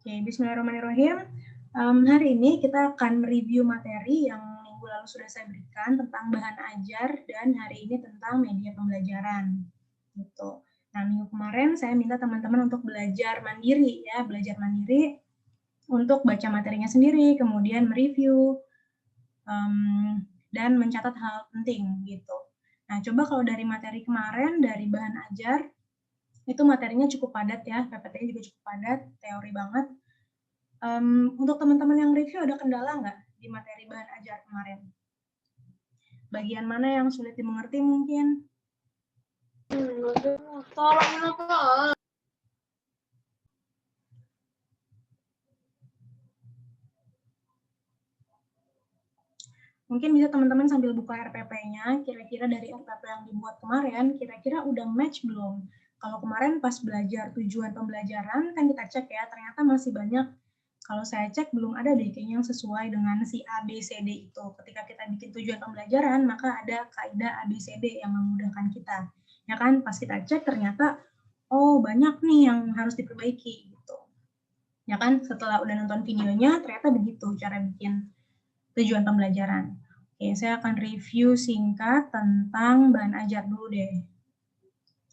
Oke, bismillahirrahmanirrahim. Hari ini kita akan mereview materi yang minggu lalu sudah saya berikan tentang bahan ajar dan hari ini tentang media pembelajaran. Gitu. Nah, minggu kemarin saya minta teman-teman untuk belajar mandiri ya, belajar mandiri untuk baca materinya sendiri, kemudian mereview dan mencatat hal penting gitu. Nah, coba kalau dari materi kemarin, dari bahan ajar, itu materinya cukup padat ya, PPT-nya juga cukup padat, teori banget. Untuk teman-teman yang review ada kendala nggak di materi bahan ajar kemarin? Bagian mana yang sulit dimengerti mungkin? Mungkin bisa teman-teman sambil buka RPP-nya, kira-kira dari RPP yang dibuat kemarin, kira-kira udah match belum? Kalau kemarin pas belajar tujuan pembelajaran, kan kita cek ya, ternyata masih banyak. Kalau saya cek belum ada deh kayaknya yang sesuai dengan si A, B, C, D itu. Ketika kita bikin tujuan pembelajaran, maka ada kaidah A, B, C, D yang memudahkan kita. Ya kan, pas kita cek ternyata, oh banyak nih yang harus diperbaiki gitu. Ya kan, setelah udah nonton videonya, ternyata begitu cara bikin tujuan pembelajaran. Oke, saya akan review singkat tentang bahan ajar dulu deh.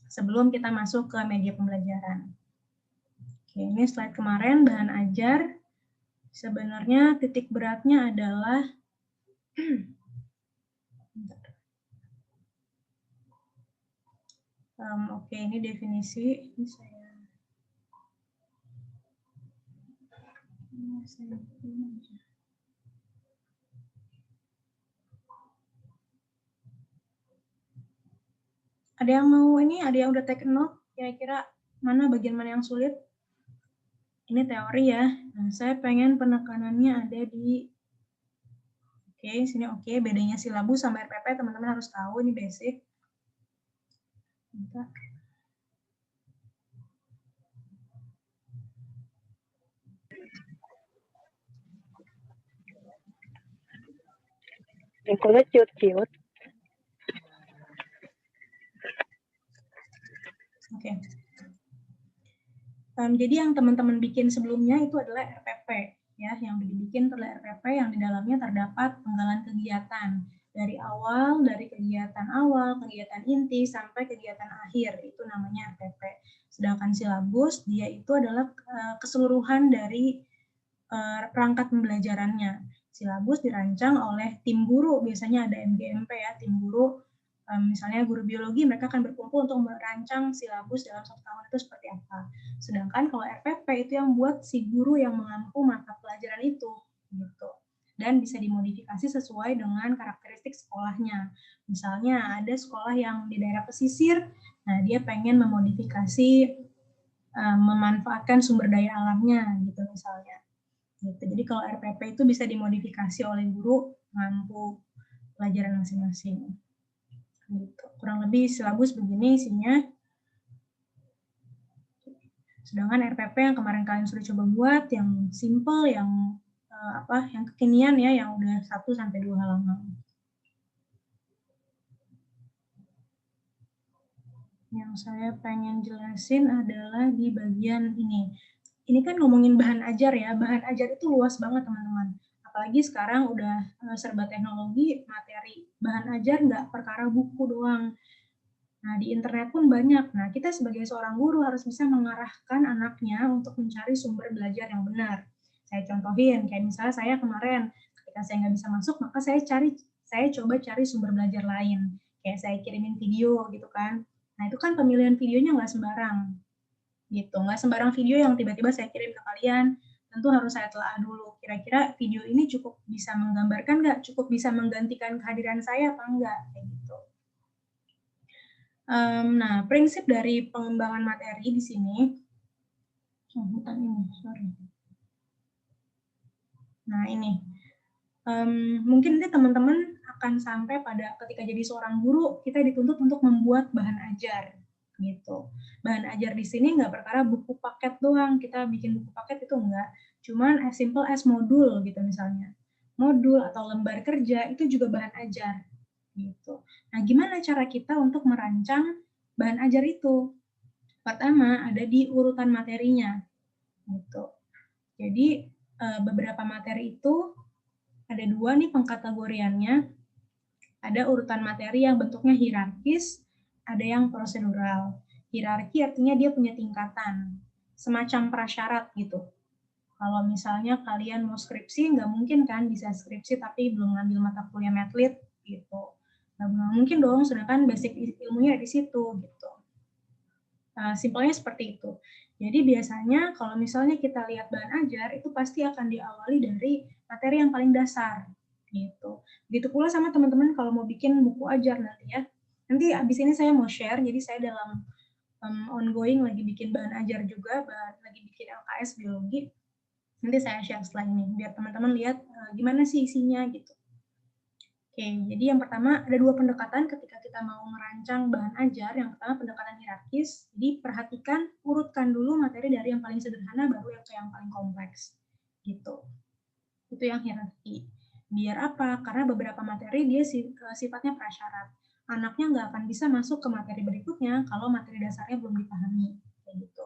Sebelum kita masuk ke media pembelajaran. Oke, ini slide kemarin, bahan ajar. Sebenarnya titik beratnya adalah oke, ini definisi. Ini saya ada yang mau ini, ada yang udah take note, kira-kira mana bagian mana yang sulit? Ini teori ya. Nah, saya pengen penekanannya ada di oke, sini oke, bedanya silabus sama RPP teman-teman harus tahu, ini basic. Bentar. Lingkungan ciut-ciut. Oke. Jadi yang teman-teman bikin sebelumnya itu adalah RPP, ya. Yang dibikin adalah RPP yang di dalamnya terdapat penggalan kegiatan dari awal, dari kegiatan awal, kegiatan inti sampai kegiatan akhir, itu namanya RPP. Sedangkan silabus dia itu adalah keseluruhan dari perangkat pembelajarannya. Silabus dirancang oleh tim guru, biasanya ada MGMP ya, tim guru. Misalnya guru biologi, mereka akan berkumpul untuk merancang silabus dalam 1 tahun itu seperti apa. Sedangkan kalau RPP itu yang buat si guru yang mengampu mata pelajaran itu, gitu. Dan bisa dimodifikasi sesuai dengan karakteristik sekolahnya. Misalnya ada sekolah yang di daerah pesisir, nah dia pengen memodifikasi, memanfaatkan sumber daya alamnya, gitu misalnya. Gitu. Jadi kalau RPP itu bisa dimodifikasi oleh guru mengampu pelajaran masing-masing. Gitu. Kurang lebih silabus begini isinya. Sedangkan RPP yang kemarin kalian sudah coba buat, yang simple, yang yang kekinian ya, yang udah 1-2 halaman. Yang saya pengen jelasin adalah di bagian ini. Ini kan ngomongin bahan ajar ya, bahan ajar itu luas banget teman-teman. Apalagi sekarang udah serba teknologi, materi bahan ajar nggak perkara buku doang. Nah, di internet pun banyak. Nah, kita sebagai seorang guru harus bisa mengarahkan anaknya untuk mencari sumber belajar yang benar. Saya contohin, kayak misalnya saya kemarin, ketika saya nggak bisa masuk, maka saya coba cari sumber belajar lain. Kayak saya kirimin video gitu kan. Nah, itu kan pemilihan videonya nggak sembarang. Gitu, nggak sembarang video yang tiba-tiba saya kirim ke kalian. Tentu harus saya telah dulu. Kira-kira video ini cukup bisa menggambarkan nggak? Cukup bisa menggantikan kehadiran saya apa enggak? Kayak gitu. Nah, prinsip dari pengembangan materi di sini, nah ini, mungkin nanti teman-teman akan sampai pada ketika jadi seorang guru, kita dituntut untuk membuat bahan ajar, gitu. Bahan ajar di sini nggak perkara buku paket doang, kita bikin buku paket itu enggak, cuman as simple as modul gitu misalnya. Modul atau lembar kerja itu juga bahan ajar, gitu. Nah, gimana cara kita untuk merancang bahan ajar itu? Pertama, ada di urutan materinya. Gitu. Jadi beberapa materi itu ada 2 nih pengkategoriannya. Ada urutan materi yang bentuknya hierarkis, ada yang prosedural. Hierarki artinya dia punya tingkatan, semacam prasyarat gitu. Kalau misalnya kalian mau skripsi, nggak mungkin kan bisa skripsi tapi belum ngambil mata kuliah medlit gitu. Nggak mungkin dong, sedangkan basic ilmunya di situ gitu. Simpelnya seperti itu. Jadi biasanya kalau misalnya kita lihat bahan ajar, itu pasti akan diawali dari materi yang paling dasar gitu. Begitu pula sama teman-teman kalau mau bikin buku ajar nanti ya. Nanti abis ini saya mau share, jadi saya dalam ongoing lagi bikin bahan ajar juga, lagi bikin LKS biologi. Nanti saya share setelah ini, biar teman-teman lihat gimana sih isinya gitu. Oke, jadi yang pertama ada 2 pendekatan ketika kita mau merancang bahan ajar. Yang pertama pendekatan hierarkis, jadi perhatikan, urutkan dulu materi dari yang paling sederhana baru yang ke yang paling kompleks. Gitu. Itu yang hierarki. Biar apa? Karena beberapa materi dia sifatnya prasyarat. Anaknya nggak akan bisa masuk ke materi berikutnya kalau materi dasarnya belum dipahami. Kayak gitu.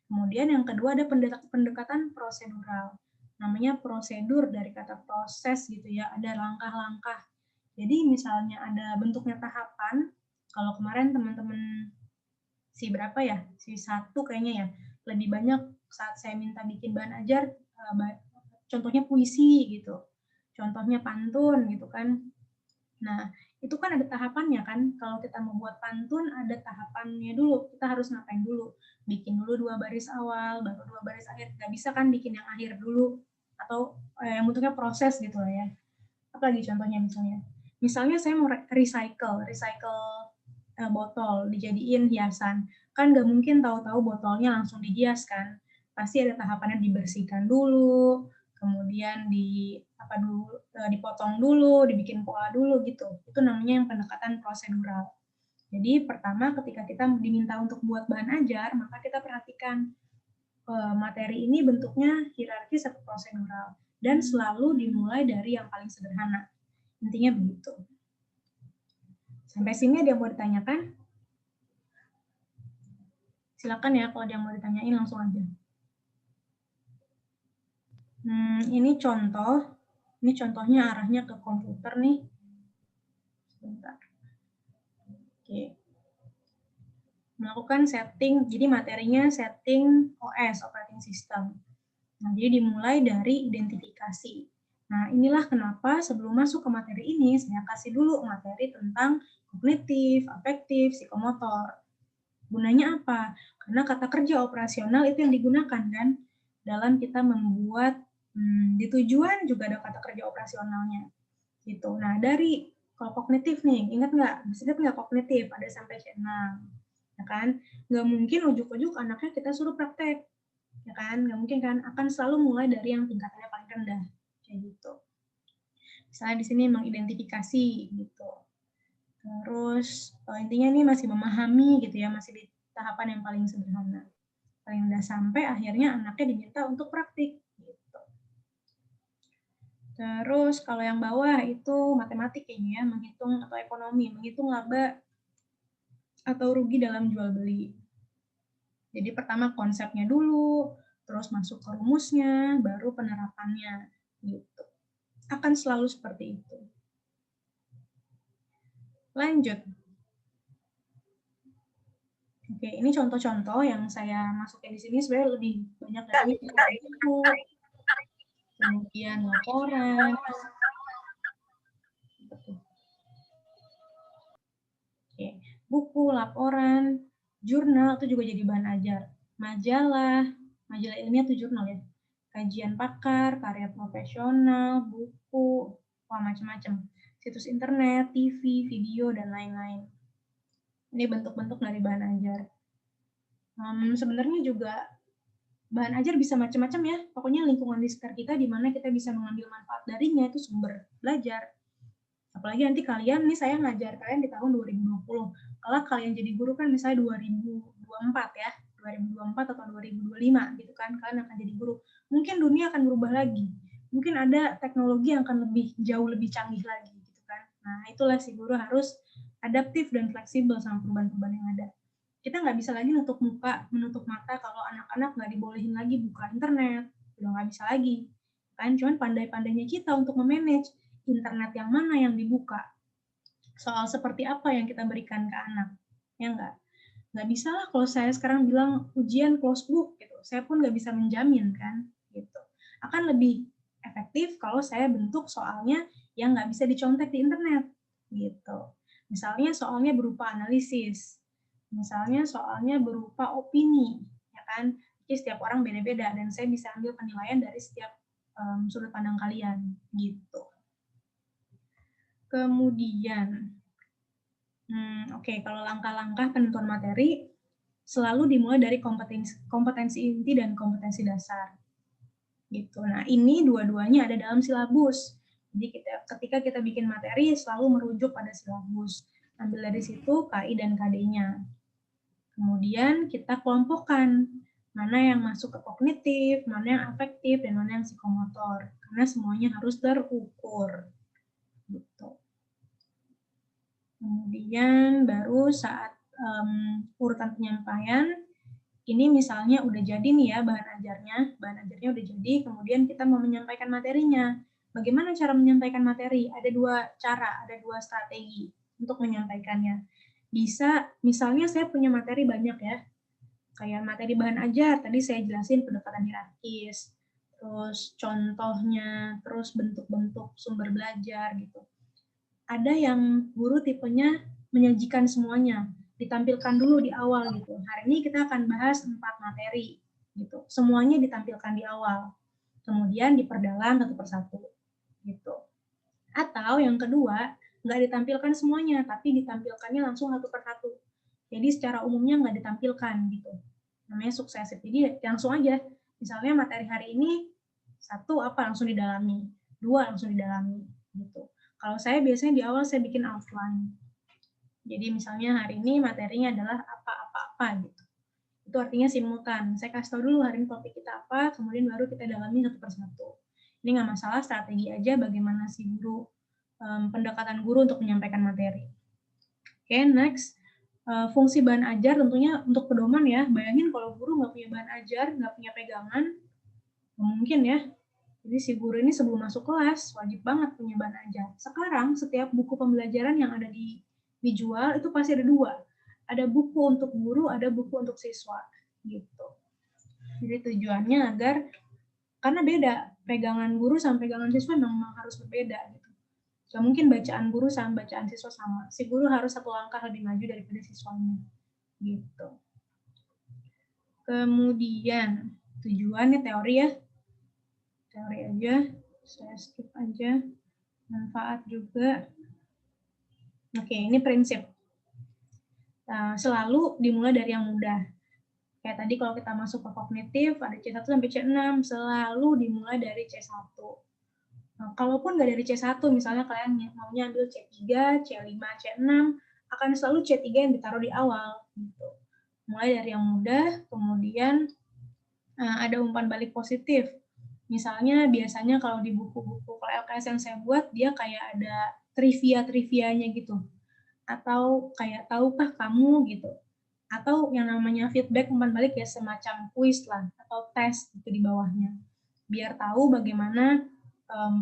Kemudian yang kedua ada pendekatan prosedural. Namanya prosedur dari kata proses gitu ya, ada langkah-langkah. Jadi misalnya ada bentuknya tahapan, kalau kemarin teman-teman si berapa ya, si 1 kayaknya ya, lebih banyak saat saya minta bikin bahan ajar, contohnya puisi gitu, contohnya pantun gitu kan. Nah, itu kan ada tahapannya kan, kalau kita mau buat pantun ada tahapannya dulu, kita harus ngapain dulu, bikin dulu 2 baris awal, baru 2 baris akhir, nggak bisa kan bikin yang akhir dulu, atau yang bentuknya proses gitu lah ya. Apalagi contohnya misalnya saya mau recycle botol dijadiin hiasan, kan nggak mungkin tahu-tahu botolnya langsung dihias kan, pasti ada tahapannya, dibersihkan dulu, kemudian dipotong dulu, dibikin pola dulu gitu. Itu namanya yang pendekatan prosedural. Jadi pertama ketika kita diminta untuk buat bahan ajar, maka kita perhatikan materi ini bentuknya hierarkis atau prosedural, dan selalu dimulai dari yang paling sederhana. Intinya begitu. Sampai sini ada yang mau ditanyakan? Silakan ya, kalau ada yang mau ditanyain langsung aja. Ini contohnya arahnya ke komputer nih. Sebentar. Oke. Melakukan setting, jadi materinya setting OS, operating system. Nah, jadi dimulai dari identifikasi. Nah, inilah kenapa sebelum masuk ke materi ini, saya kasih dulu materi tentang kognitif, afektif, psikomotor. Gunanya apa? Karena kata kerja operasional itu yang digunakan kan dalam kita membuat di tujuan juga ada kata kerja operasionalnya. Gitu. Nah, dari kalau kognitif nih, ingat nggak kognitif? Ada sampai C6. Ya kan? Nggak mungkin ujuk-ujuk anaknya kita suruh praktek. Ya kan? Nggak mungkin kan? Akan selalu mulai dari yang tingkatannya paling rendah. Kayak gitu. Misalnya di sini mengidentifikasi gitu. Terus intinya ini masih memahami gitu ya, masih di tahapan yang paling sederhana. Paling rendah sampai akhirnya anaknya diminta untuk praktik. Gitu. Terus kalau yang bawah itu matematik kayaknya ya, menghitung atau ekonomi, menghitung laba atau rugi dalam jual beli. Jadi pertama konsepnya dulu, terus masuk ke rumusnya, baru penerapannya. Gitu. Akan selalu seperti itu. Lanjut. Oke, ini contoh-contoh yang saya masukin di sini sebenarnya lebih banyak dari buku, kemudian laporan. Oke, buku, laporan, jurnal itu juga jadi bahan ajar. Majalah ilmiah itu jurnal ya. Kajian pakar, karya profesional, buku, macam-macam. Situs internet, TV, video, dan lain-lain. Ini bentuk-bentuk dari bahan ajar. Sebenarnya juga bahan ajar bisa macam-macam ya. Pokoknya lingkungan di sekitar kita di mana kita bisa mengambil manfaat darinya itu sumber belajar. Apalagi nanti kalian, nih saya ngajar kalian di tahun 2020. Kalau kalian jadi guru kan misalnya 2024 ya, 2024 atau 2025 gitu kan, kalian akan jadi guru. Mungkin dunia akan berubah lagi. Mungkin ada teknologi yang akan jauh lebih canggih lagi gitu kan. Nah, itulah si guru harus adaptif dan fleksibel sama perubahan-perubahan yang ada. Kita nggak bisa lagi menutup mata kalau anak-anak nggak dibolehin lagi buka internet, udah nggak bisa lagi. Kan cuman pandai-pandainya kita untuk memanage internet yang mana yang dibuka. Soal seperti apa yang kita berikan ke anak. Ya enggak? Nggak bisa lah kalau saya sekarang bilang ujian close book gitu. Saya pun nggak bisa menjamin kan gitu. Akan lebih efektif kalau saya bentuk soalnya yang nggak bisa dicontek di internet gitu. Misalnya soalnya berupa analisis, misalnya soalnya berupa opini, ya kan? Jadi setiap orang beda-beda dan saya bisa ambil penilaian dari setiap sudut pandang kalian gitu. Kemudian, oke, kalau langkah-langkah penentuan materi selalu dimulai dari kompetensi inti dan kompetensi dasar. Gitu. Nah, ini dua-duanya ada dalam silabus. Jadi ketika kita bikin materi selalu merujuk pada silabus. Ambil dari situ KI dan KD-nya. Kemudian kita kelompokkan mana yang masuk ke kognitif, mana yang afektif, dan mana yang psikomotor. Karena semuanya harus terukur. Gitu. Kemudian baru saat urutan penyampaian, ini misalnya udah jadi nih ya bahan ajarnya udah jadi, kemudian kita mau menyampaikan materinya. Bagaimana cara menyampaikan materi? Ada dua cara, ada dua strategi untuk menyampaikannya. Bisa, misalnya saya punya materi banyak ya, kayak materi bahan ajar, tadi saya jelasin pendekatan hierarkis, terus contohnya, terus bentuk-bentuk sumber belajar gitu. Ada yang guru tipenya menyajikan semuanya, ditampilkan dulu di awal gitu. Hari ini kita akan bahas 4 materi gitu. Semuanya ditampilkan di awal. Kemudian diperdalam satu persatu gitu. Atau yang kedua, nggak ditampilkan semuanya, tapi ditampilkannya langsung satu persatu. Jadi secara umumnya nggak ditampilkan gitu. Namanya suksesif. Jadi langsung aja. Misalnya materi hari ini satu apa langsung didalami, dua langsung didalami gitu. Kalau saya biasanya di awal saya bikin outline. Jadi misalnya hari ini materinya adalah apa-apa-apa gitu. Itu artinya simultan. Saya kasih tahu dulu hari ini topik kita apa, kemudian baru kita dalami satu persatu. Ini nggak masalah, strategi aja bagaimana si guru, pendekatan guru untuk menyampaikan materi. Oke, next. Fungsi bahan ajar tentunya untuk pedoman ya. Bayangin kalau guru nggak punya bahan ajar, nggak punya pegangan, mungkin ya. Jadi si guru ini sebelum masuk kelas wajib banget punya bahan ajar. Sekarang setiap buku pembelajaran yang ada dijual itu pasti ada dua. Ada buku untuk guru, ada buku untuk siswa gitu. Jadi tujuannya agar karena beda pegangan guru sama pegangan siswa memang harus berbeda gitu. Gak mungkin bacaan guru sama bacaan siswa sama. Si guru harus satu langkah lebih maju daripada siswanya gitu. Kemudian tujuannya teori ya. Teori aja, saya skip aja. Manfaat juga. Oke, ini prinsip. Selalu dimulai dari yang mudah. Kayak tadi kalau kita masuk ke kognitif, ada C1 sampai C6, selalu dimulai dari C1. Nah, kalaupun nggak dari C1, misalnya kalian maunya ambil C3, C5, C6, akan selalu C3 yang ditaruh di awal. Gitu. Mulai dari yang mudah, kemudian ada umpan balik positif. Misalnya biasanya kalau di buku-buku kalau LKS yang saya buat, dia kayak ada trivia-trivianya gitu. Atau kayak tahukah kamu gitu. Atau yang namanya feedback umpan balik ya semacam kuis lah atau tes gitu di bawahnya. Biar tahu bagaimana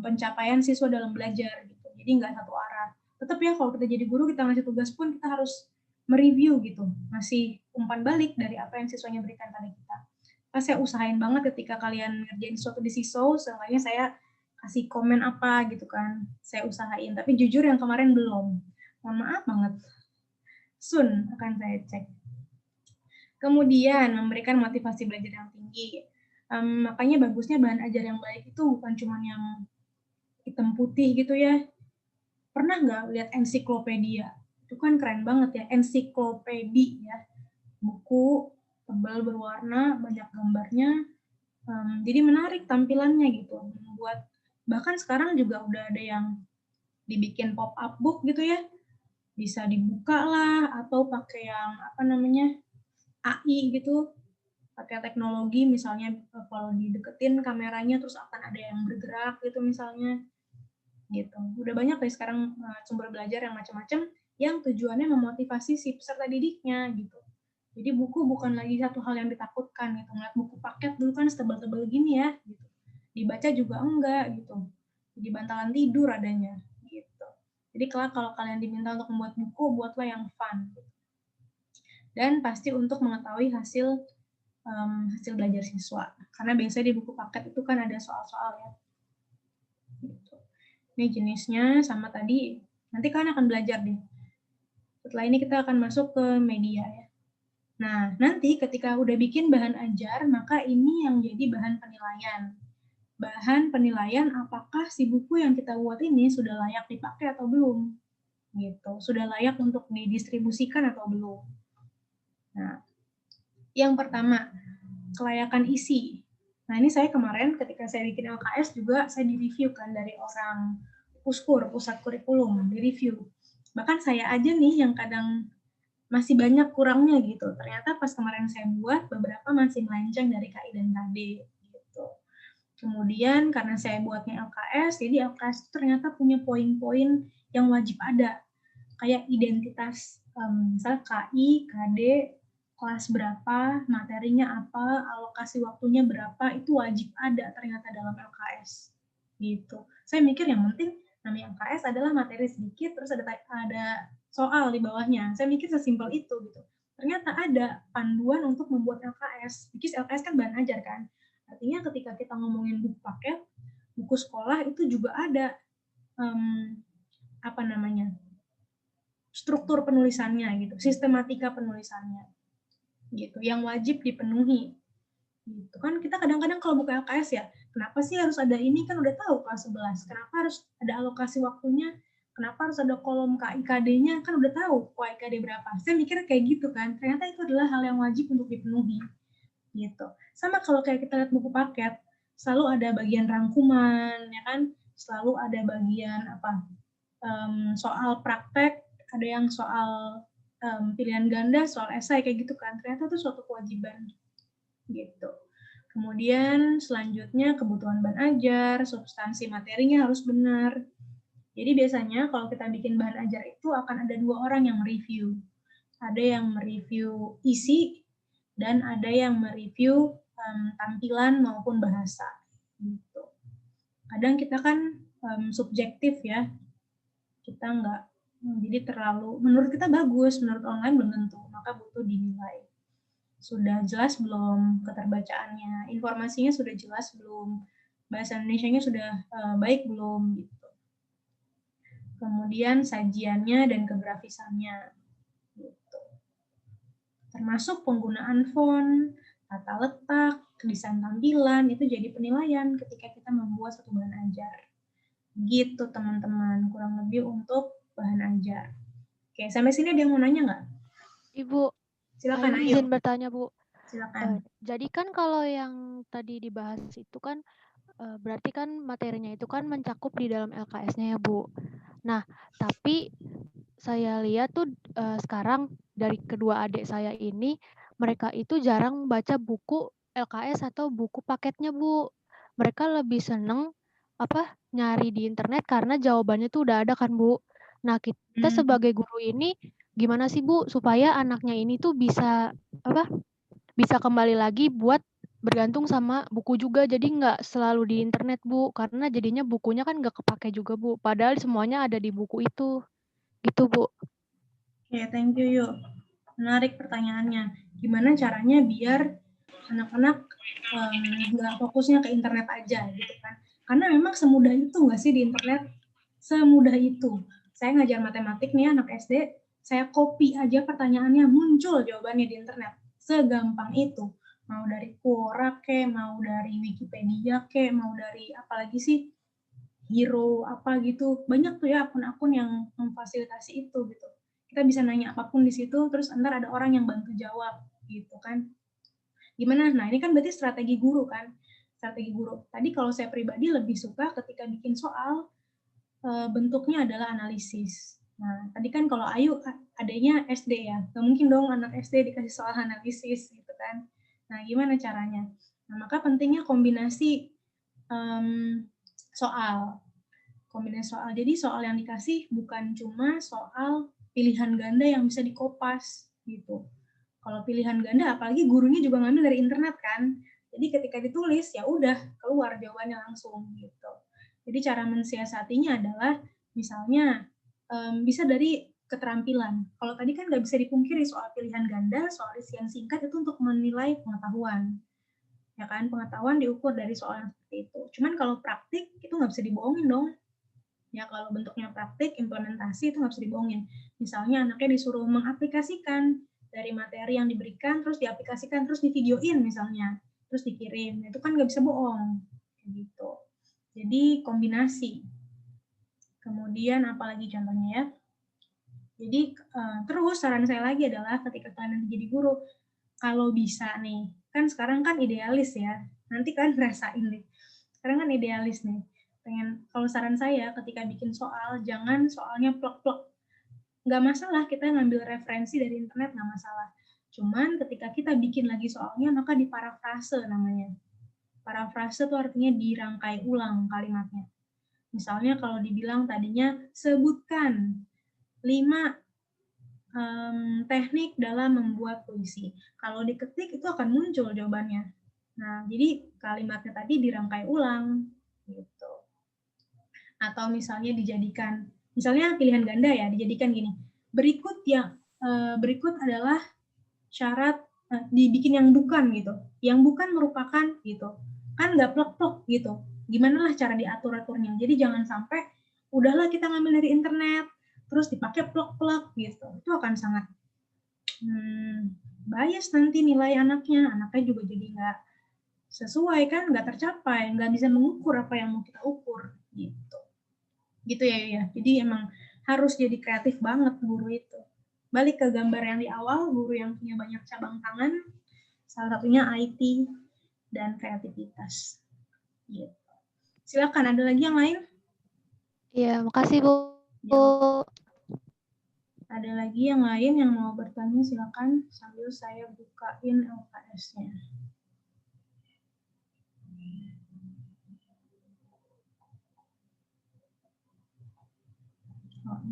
pencapaian siswa dalam belajar gitu. Jadi nggak satu arah. Tetap ya kalau kita jadi guru kita ngasih tugas pun kita harus mereview gitu. Ngasih umpan balik dari apa yang siswanya berikan pada kita. Saya usahain banget ketika kalian ngerjain sesuatu di SISO, seenggaknya saya kasih komen apa gitu kan. Saya usahain, tapi jujur yang kemarin belum. Mohon maaf banget. Soon akan saya cek. Kemudian memberikan motivasi belajar yang tinggi. Makanya bagusnya bahan ajar yang baik itu bukan cuma yang hitam putih gitu ya. Pernah nggak lihat ensiklopedia? Itu kan keren banget ya, ensiklopedia ya. Buku tebal berwarna, banyak gambarnya, jadi menarik tampilannya gitu. Membuat bahkan sekarang juga udah ada yang dibikin pop-up book gitu ya, bisa dibuka lah atau pakai yang apa namanya AI gitu, pakai teknologi misalnya kalau dideketin kameranya terus akan ada yang bergerak gitu misalnya, gitu. Udah banyak deh sekarang sumber belajar yang macam-macam yang tujuannya memotivasi si peserta didiknya gitu. Jadi buku bukan lagi satu hal yang ditakutkan gitu. Ngeliat buku paket dulu kan setebal-tebal gini ya gitu. dibaca juga enggak gitu. Jadi bantalan tidur adanya gitu. Jadi kalau kalian diminta untuk membuat buku, buatlah yang fun. Dan pasti untuk mengetahui hasil belajar siswa. Karena biasanya di buku paket itu kan ada soal-soal ya. Gitu. Ini jenisnya sama tadi, nanti kalian akan belajar deh. Setelah ini kita akan masuk ke media ya. Nah, nanti ketika udah bikin bahan ajar, maka ini yang jadi bahan penilaian. Bahan penilaian apakah si buku yang kita buat ini sudah layak dipakai atau belum. Gitu. Sudah layak untuk didistribusikan atau belum. Nah, yang pertama, kelayakan isi. Nah, ini saya kemarin ketika saya bikin LKS juga saya direview kan dari orang Puskur, Pusat Kurikulum, direview. Bahkan saya aja nih yang kadang masih banyak kurangnya gitu. Ternyata pas kemarin saya buat, beberapa masih melenceng dari KI dan KD gitu. Kemudian karena saya buatnya LKS, jadi LKS itu ternyata punya poin-poin yang wajib ada. Kayak identitas, misalnya KI, KD, kelas berapa, materinya apa, alokasi waktunya berapa, itu wajib ada ternyata dalam LKS. Gitu. Saya mikir yang penting namanya LKS adalah materi sedikit, terus ada soal di bawahnya. Saya mikir sesimpel itu gitu. Ternyata ada panduan untuk membuat LKS. Because LKS kan bahan ajar kan. Artinya ketika kita ngomongin buku paket, buku sekolah itu juga ada struktur penulisannya gitu, sistematika penulisannya gitu, yang wajib dipenuhi. Gitu kan kita kadang-kadang kalau buka LKS ya, kenapa sih harus ada ini, kan udah tahu kelas 11. Kenapa harus ada alokasi waktunya? Kenapa harus ada kolom KIKD-nya? Kan udah tahu KIKD berapa. Saya mikir kayak gitu kan. Ternyata itu adalah hal yang wajib untuk dipenuhi. Gitu. Sama kalau kayak kita lihat buku paket, selalu ada bagian rangkuman, ya kan? Selalu ada bagian soal praktek, ada yang soal pilihan ganda, soal esai kayak gitu kan. Ternyata itu suatu kewajiban gitu. Kemudian selanjutnya kebutuhan bahan ajar, substansi materinya harus benar. Jadi biasanya kalau kita bikin bahan ajar itu akan ada 2 orang yang mereview. Ada yang mereview isi dan ada yang mereview tampilan maupun bahasa. Gitu. Kadang kita kan subjektif ya, kita nggak, jadi terlalu, menurut kita bagus, menurut orang lain belum tentu, maka butuh dinilai. Sudah jelas belum keterbacaannya, informasinya sudah jelas belum, bahasa Indonesianya sudah baik belum, gitu. Kemudian sajiannya dan kegrafisannya, gitu. Termasuk penggunaan font, tata letak, desain tampilan, itu jadi penilaian ketika kita membuat satu bahan ajar. Gitu teman-teman, kurang lebih untuk bahan ajar. Oke, sampai sini ada yang mau nanya nggak? Ibu, Silakan, Ayu ayo. izin bertanya, Bu. Silakan. Jadi kan kalau yang tadi dibahas itu kan berarti kan materinya itu kan mencakup di dalam LKS-nya ya, Bu. Nah, tapi saya lihat tuh sekarang dari kedua adik saya ini, mereka itu jarang baca buku LKS atau buku paketnya, Bu. Mereka lebih seneng nyari di internet karena jawabannya tuh udah ada kan, Bu. Nah, kita sebagai guru ini gimana sih, Bu, supaya anaknya ini tuh bisa kembali lagi buat bergantung sama buku juga, jadi nggak selalu di internet, Bu, karena jadinya bukunya kan nggak kepake juga, Bu, padahal semuanya ada di buku itu, gitu, Bu. Oke, thank you, Yuk. Menarik pertanyaannya. Gimana caranya biar anak-anak nggak fokusnya ke internet aja, gitu kan. Karena memang semudah itu nggak sih di internet? Semudah itu. Saya ngajar matematik nih anak SD, saya copy aja pertanyaannya, muncul jawabannya di internet. Segampang itu. Mau dari Quora ke, mau dari Wikipedia ke, mau dari apalagi sih, Hero apa gitu, banyak tuh ya akun-akun yang memfasilitasi itu gitu. Kita bisa nanya apapun di situ, terus ntar ada orang yang bantu jawab gitu kan. Gimana? Nah ini kan berarti strategi guru kan, strategi guru. Tadi kalau saya pribadi lebih suka ketika bikin soal bentuknya adalah analisis. Nah tadi kan kalau Ayu adanya SD ya, nggak mungkin dong anak SD dikasih soal analisis gitu kan. Nah gimana caranya? Nah maka pentingnya kombinasi soal. Kombinasi soal. Jadi soal yang dikasih bukan cuma soal pilihan ganda yang bisa dikopas gitu. Kalau pilihan ganda apalagi gurunya juga ngambil dari internet kan. Jadi ketika ditulis ya udah keluar jawabannya langsung gitu. Jadi cara mensiasatinya adalah misalnya bisa dari keterampilan. Kalau tadi kan nggak bisa dipungkiri soal pilihan ganda, soal isian singkat itu untuk menilai pengetahuan. Ya kan, pengetahuan diukur dari soal yang seperti itu. Cuman kalau praktik itu nggak bisa dibohongin dong. Ya kalau bentuknya praktik, implementasi itu nggak bisa dibohongin. Misalnya anaknya disuruh mengaplikasikan dari materi yang diberikan, terus diaplikasikan, terus divideoin misalnya, terus dikirim. Itu kan nggak bisa bohong. Gitu. Jadi kombinasi. Kemudian apalagi contohnya ya. Jadi terus saran saya lagi adalah ketika kalian nanti jadi guru, kalau bisa nih, kan sekarang kan idealis ya, nanti kalian ngerasain nih. Sekarang kan idealis nih. Kalau saran saya ketika bikin soal, jangan soalnya plek-plek. Nggak masalah kita ngambil referensi dari internet, nggak masalah. Cuman ketika kita bikin lagi soalnya, maka diparafrase namanya. Parafrase itu artinya dirangkai ulang kalimatnya. Misalnya kalau dibilang tadinya sebutkan 5 teknik dalam membuat puisi. Kalau diketik itu akan muncul jawabannya. Nah, jadi kalimatnya tadi dirangkai ulang gitu. Atau misalnya dijadikan, misalnya pilihan ganda ya, dijadikan gini. Berikut adalah syarat dibikin yang bukan gitu. Yang bukan merupakan gitu. Kan nggak plek-plek gitu. Gimana lah cara diatur-aturnya. Jadi jangan sampai udahlah kita ngambil dari internet, terus dipakai plek-plek gitu. Itu akan sangat bias nanti nilai anaknya juga jadi nggak sesuai kan, nggak tercapai, nggak bisa mengukur apa yang mau kita ukur gitu ya. Jadi emang harus jadi kreatif banget guru itu. Balik ke gambar yang di awal, guru yang punya banyak cabang tangan, salah satunya IT dan kreativitas gitu. Silakan, ada lagi yang lain? Iya, makasih Bu. Ya. Ada lagi yang lain yang mau bertanya, silakan sambil saya bukain LKS-nya. Oh,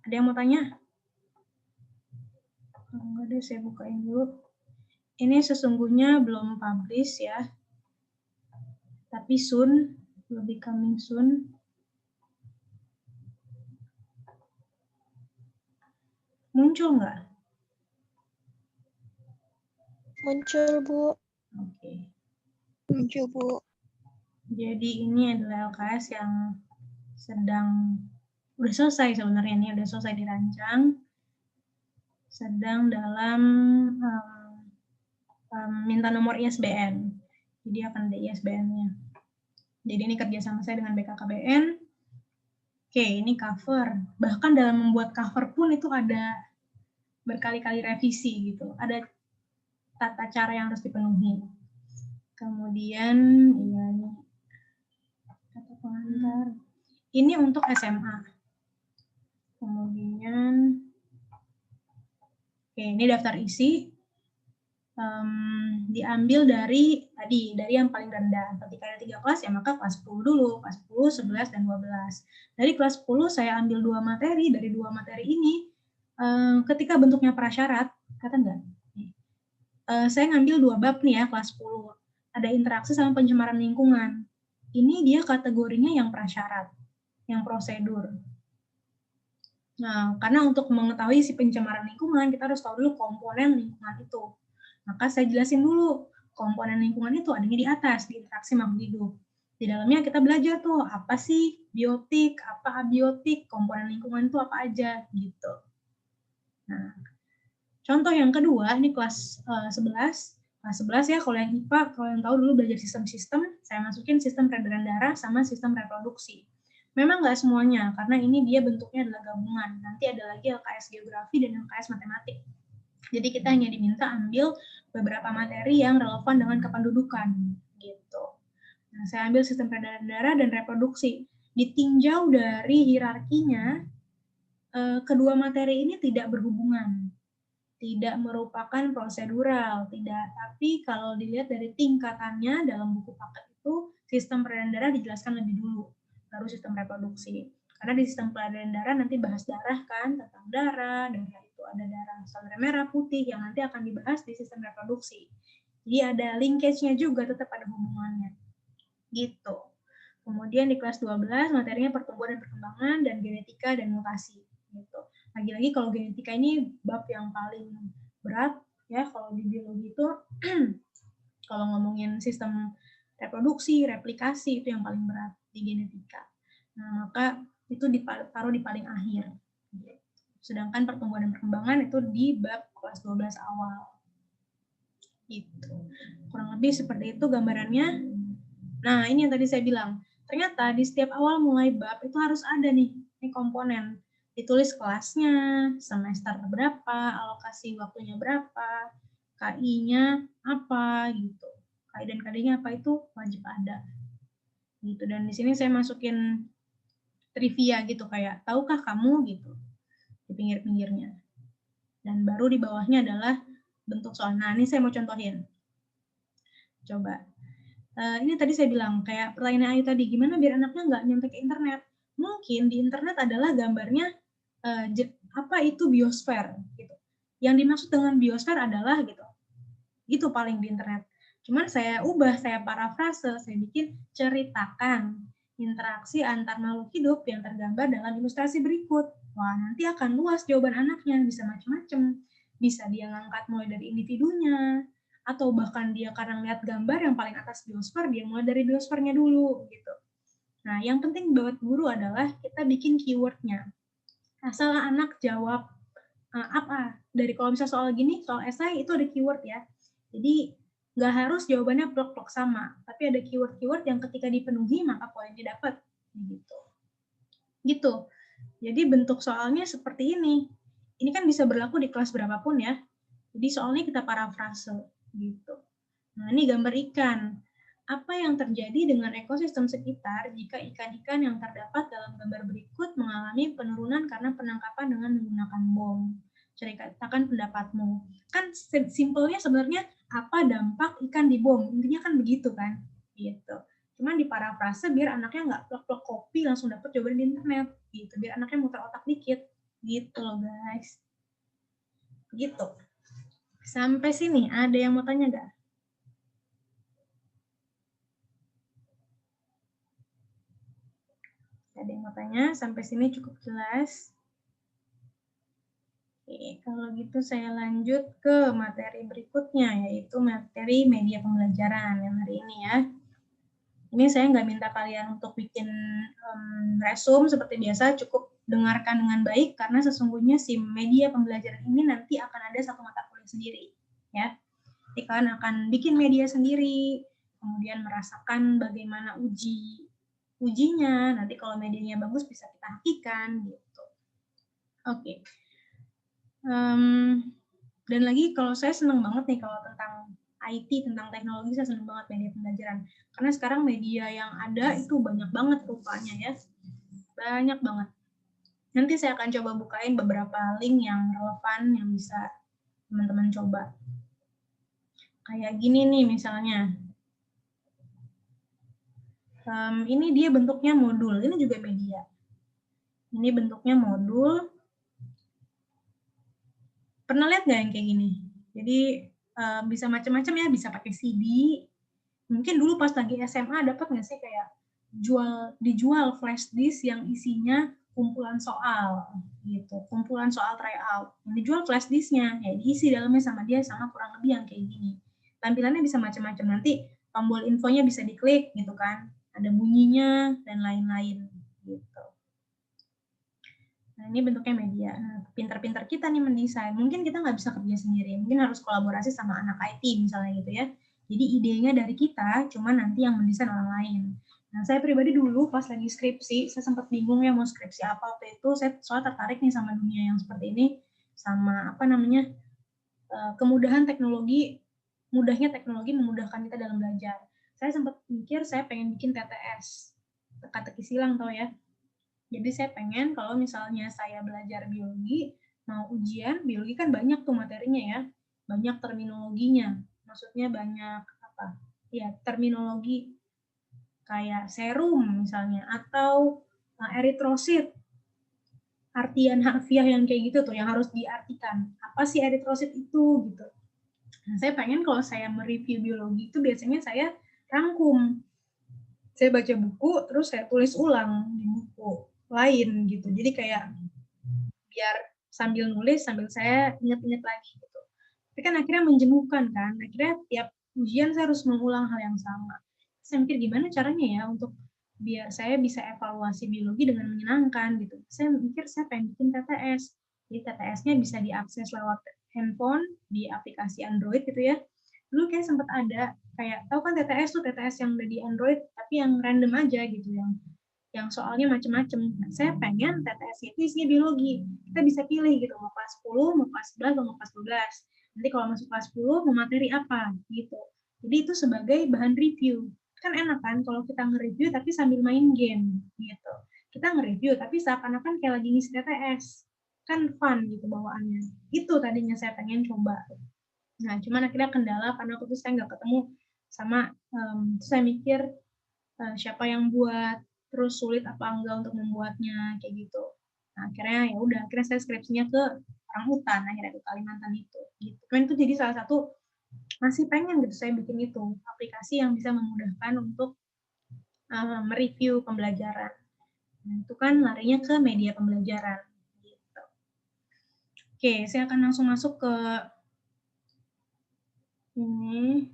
ada yang mau tanya? Oh, enggak deh, saya bukain dulu. Ini sesungguhnya belum publish ya, tapi soon, will be coming soon. Muncul nggak? Muncul, Bu. Oke. Muncul, Bu. Jadi ini adalah LKS yang udah selesai sebenarnya, ini udah selesai dirancang, sedang dalam minta nomor ISBN. Jadi akan ada ISBN-nya. Jadi ini kerjasama saya dengan BKKBN. Oke, ini cover. Bahkan dalam membuat cover pun itu ada berkali-kali revisi gitu. Ada tata cara yang harus dipenuhi. Kemudian ya ini kata pengantar. Ini untuk SMA. Kemudian oke, ini daftar isi. Diambil dari yang paling rendah. Ketika ada 3 kelas, ya maka kelas 10 dulu. Kelas 10, 11, dan 12. Dari kelas 10, saya ambil 2 materi. Dari 2 materi ini, ketika bentuknya prasyarat, kata enggak? Saya ngambil 2 bab nih ya, kelas 10. Ada interaksi sama pencemaran lingkungan. Ini dia kategorinya yang prasyarat, yang prosedur. Nah, karena untuk mengetahui si pencemaran lingkungan, kita harus tahu dulu komponen lingkungan itu. Maka saya jelasin dulu, komponen lingkungan itu adanya di atas, di interaksi makhluk hidup. Di dalamnya kita belajar tuh, apa sih biotik, apa abiotik, komponen lingkungan itu apa aja, gitu. Nah, contoh yang kedua, ini kelas 11. Kelas 11 ya, kalau yang IPA, kalau yang tahu dulu belajar sistem-sistem, saya masukin sistem peredaran darah sama sistem reproduksi. Memang nggak semuanya, karena ini dia bentuknya adalah gabungan. Nanti ada lagi LKS geografi dan LKS matematik. Jadi kita hanya diminta ambil beberapa materi yang relevan dengan kependudukan gitu. Nah, saya ambil sistem peredaran darah dan reproduksi. Ditinjau dari hierarkinya, kedua materi ini tidak berhubungan, tidak merupakan prosedural, tidak. Tapi kalau dilihat dari tingkatannya dalam buku paket itu, sistem peredaran darah dijelaskan lebih dulu, baru sistem reproduksi. Karena di sistem peredaran darah nanti bahas darah kan, tentang darah itu ada darah sel merah, putih yang nanti akan dibahas di sistem reproduksi. Jadi ada linkage-nya juga, tetap ada hubungannya. Gitu. Kemudian di kelas 12 materinya pertumbuhan dan perkembangan dan genetika dan mutasi. Gitu. Lagi-lagi kalau genetika ini bab yang paling berat ya, kalau di biologi itu kalau ngomongin sistem reproduksi, replikasi itu yang paling berat di genetika. Nah, maka itu ditaruh di paling akhir. Sedangkan pertumbuhan dan perkembangan itu di bab kelas 12 awal. Gitu. Kurang lebih seperti itu gambarannya. Nah, ini yang tadi saya bilang. Ternyata di setiap awal mulai bab itu harus ada nih komponen. Ditulis kelasnya, semester berapa, alokasi waktunya berapa, KI-nya apa gitu. KI dan KD-nya apa itu wajib ada. Gitu. Dan di sini saya masukin trivia gitu kayak tahukah kamu gitu di pinggir-pinggirnya. Dan baru di bawahnya adalah bentuk soal. Nah, ini saya mau contohin. Coba. Ini tadi saya bilang, kayak pertanyaan Ayu tadi, gimana biar anaknya nggak nyontek ke internet? Mungkin di internet adalah gambarnya apa itu biosfer. Gitu. Yang dimaksud dengan biosfer adalah gitu. Itu paling di internet. Cuman saya ubah, saya parafrase, saya bikin ceritakan interaksi antar makhluk hidup yang tergambar dalam ilustrasi berikut. Wah, nanti akan luas jawaban anaknya, bisa macam-macam. Bisa dia ngangkat mulai dari individunya, atau bahkan dia karena lihat gambar yang paling atas biosfer, dia mulai dari biosfernya dulu. Gitu. Nah, yang penting buat guru adalah kita bikin keywordnya. Asal anak jawab apa, dari kalau misalnya soal gini, soal esai itu ada keyword ya. Jadi, nggak harus jawabannya plok-plok sama, tapi ada keyword-keyword yang ketika dipenuhi maka poin didapat. Gitu. Jadi bentuk soalnya seperti ini. Ini kan bisa berlaku di kelas berapapun ya. Jadi soalnya kita parafrase gitu. Nah, ini gambar ikan. Apa yang terjadi dengan ekosistem sekitar jika ikan-ikan yang terdapat dalam gambar berikut mengalami penurunan karena penangkapan dengan menggunakan bom? Ceritakan pendapatmu. Kan simpelnya sebenarnya apa dampak ikan dibom? Intinya kan begitu kan? Gitu. Cuman diparafrase biar anaknya nggak plok-plok copy langsung dapat jawaban di internet. Gitu. Biar anaknya muter otak dikit. Gitu loh guys. Gitu. Sampai sini ada yang mau tanya nggak? Ada yang mau tanya? Sampai sini cukup jelas. Oke, kalau gitu saya lanjut ke materi berikutnya, yaitu materi media pembelajaran yang hari ini ya. Ini saya nggak minta kalian untuk bikin resume seperti biasa, cukup dengarkan dengan baik, karena sesungguhnya si media pembelajaran ini nanti akan ada satu mata kuliah sendiri. Ya. Jadi kalian akan bikin media sendiri, kemudian merasakan bagaimana ujinya, nanti kalau medianya bagus bisa kita hakikan, gitu. Oke. Dan lagi kalau saya senang banget nih kalau tentang IT, tentang teknologi, saya senang banget media pembelajaran. Karena sekarang media yang ada itu banyak banget rupanya ya. Banyak banget. Nanti saya akan coba bukain beberapa link yang relevan yang bisa teman-teman coba. Kayak gini nih misalnya. Ini dia bentuknya modul, ini juga media. Ini bentuknya modul. Pernah lihat nggak yang kayak gini? Jadi bisa macam-macam ya, bisa pakai CD. Mungkin dulu pas lagi SMA dapat nggak sih kayak dijual flash disk yang isinya kumpulan soal gitu, kumpulan soal tryout. Yang dijual flash disknya, ya diisi dalamnya sama dia sama kurang lebih yang kayak gini. Tampilannya bisa macam-macam, nanti tombol infonya bisa diklik gitu kan, ada bunyinya dan lain-lain gitu. Nah, ini bentuknya media. Nah, pintar-pintar kita nih mendesain. Mungkin kita nggak bisa kerja sendiri, mungkin harus kolaborasi sama anak IT misalnya gitu ya. Jadi idenya dari kita, cuman nanti yang mendesain orang lain. Nah, saya pribadi dulu pas lagi skripsi, saya sempat bingung ya mau skripsi apa waktu itu. Saya soalnya tertarik nih sama dunia yang seperti ini, sama apa namanya kemudahan teknologi, mudahnya teknologi memudahkan kita dalam belajar. Saya sempat mikir saya pengen bikin TTS, teka-teki silang tau ya. Jadi saya pengen kalau misalnya saya belajar biologi, mau ujian, biologi kan banyak tuh materinya ya, banyak terminologinya. Maksudnya banyak apa? Ya, terminologi kayak serum misalnya, atau eritrosit, artian harfiah yang kayak gitu tuh, yang harus diartikan. Apa sih eritrosit itu gitu. Nah, saya pengen kalau saya mereview biologi itu biasanya saya rangkum. Saya baca buku, terus saya tulis ulang di buku lain gitu. Jadi kayak biar sambil nulis, sambil saya ingat-ingat lagi gitu. Tapi kan akhirnya menjenuhkan kan. Akhirnya tiap ujian saya harus mengulang hal yang sama. Saya mikir gimana caranya ya untuk biar saya bisa evaluasi biologi dengan menyenangkan gitu. Saya mikir saya pengen bikin TTS. Jadi TTS-nya bisa diakses lewat handphone di aplikasi Android gitu ya. Dulu kayak sempat ada kayak tahu kan TTS tuh TTS yang udah di Android tapi yang random aja gitu, yang soalnya macem-macem. Nah, saya pengen TTS itu isinya biologi. Kita bisa pilih gitu, mau kelas 10, mau kelas 11, atau mau kelas 12. Nanti kalau masuk kelas 10, mau materi apa gitu. Jadi itu sebagai bahan review. Kan enak kan kalau kita nge-review tapi sambil main game gitu. Kita nge-review tapi seakan-akan kayak lagi ngisi TTS. Kan fun gitu bawaannya. Itu tadinya saya pengen coba. Nah, cuman akhirnya kendala karena aku tuh saya nggak ketemu sama, saya mikir siapa yang buat, terus sulit apa enggak untuk membuatnya kayak gitu. Nah, akhirnya ya udah, akhirnya saya skripsinya ke orang hutan, akhirnya ke Kalimantan itu. Gitu. Cuman itu jadi salah satu masih pengen gitu saya bikin itu aplikasi yang bisa memudahkan untuk mereview pembelajaran. Nah, itu kan larinya ke media pembelajaran. Gitu. Oke, saya akan langsung masuk ke ini.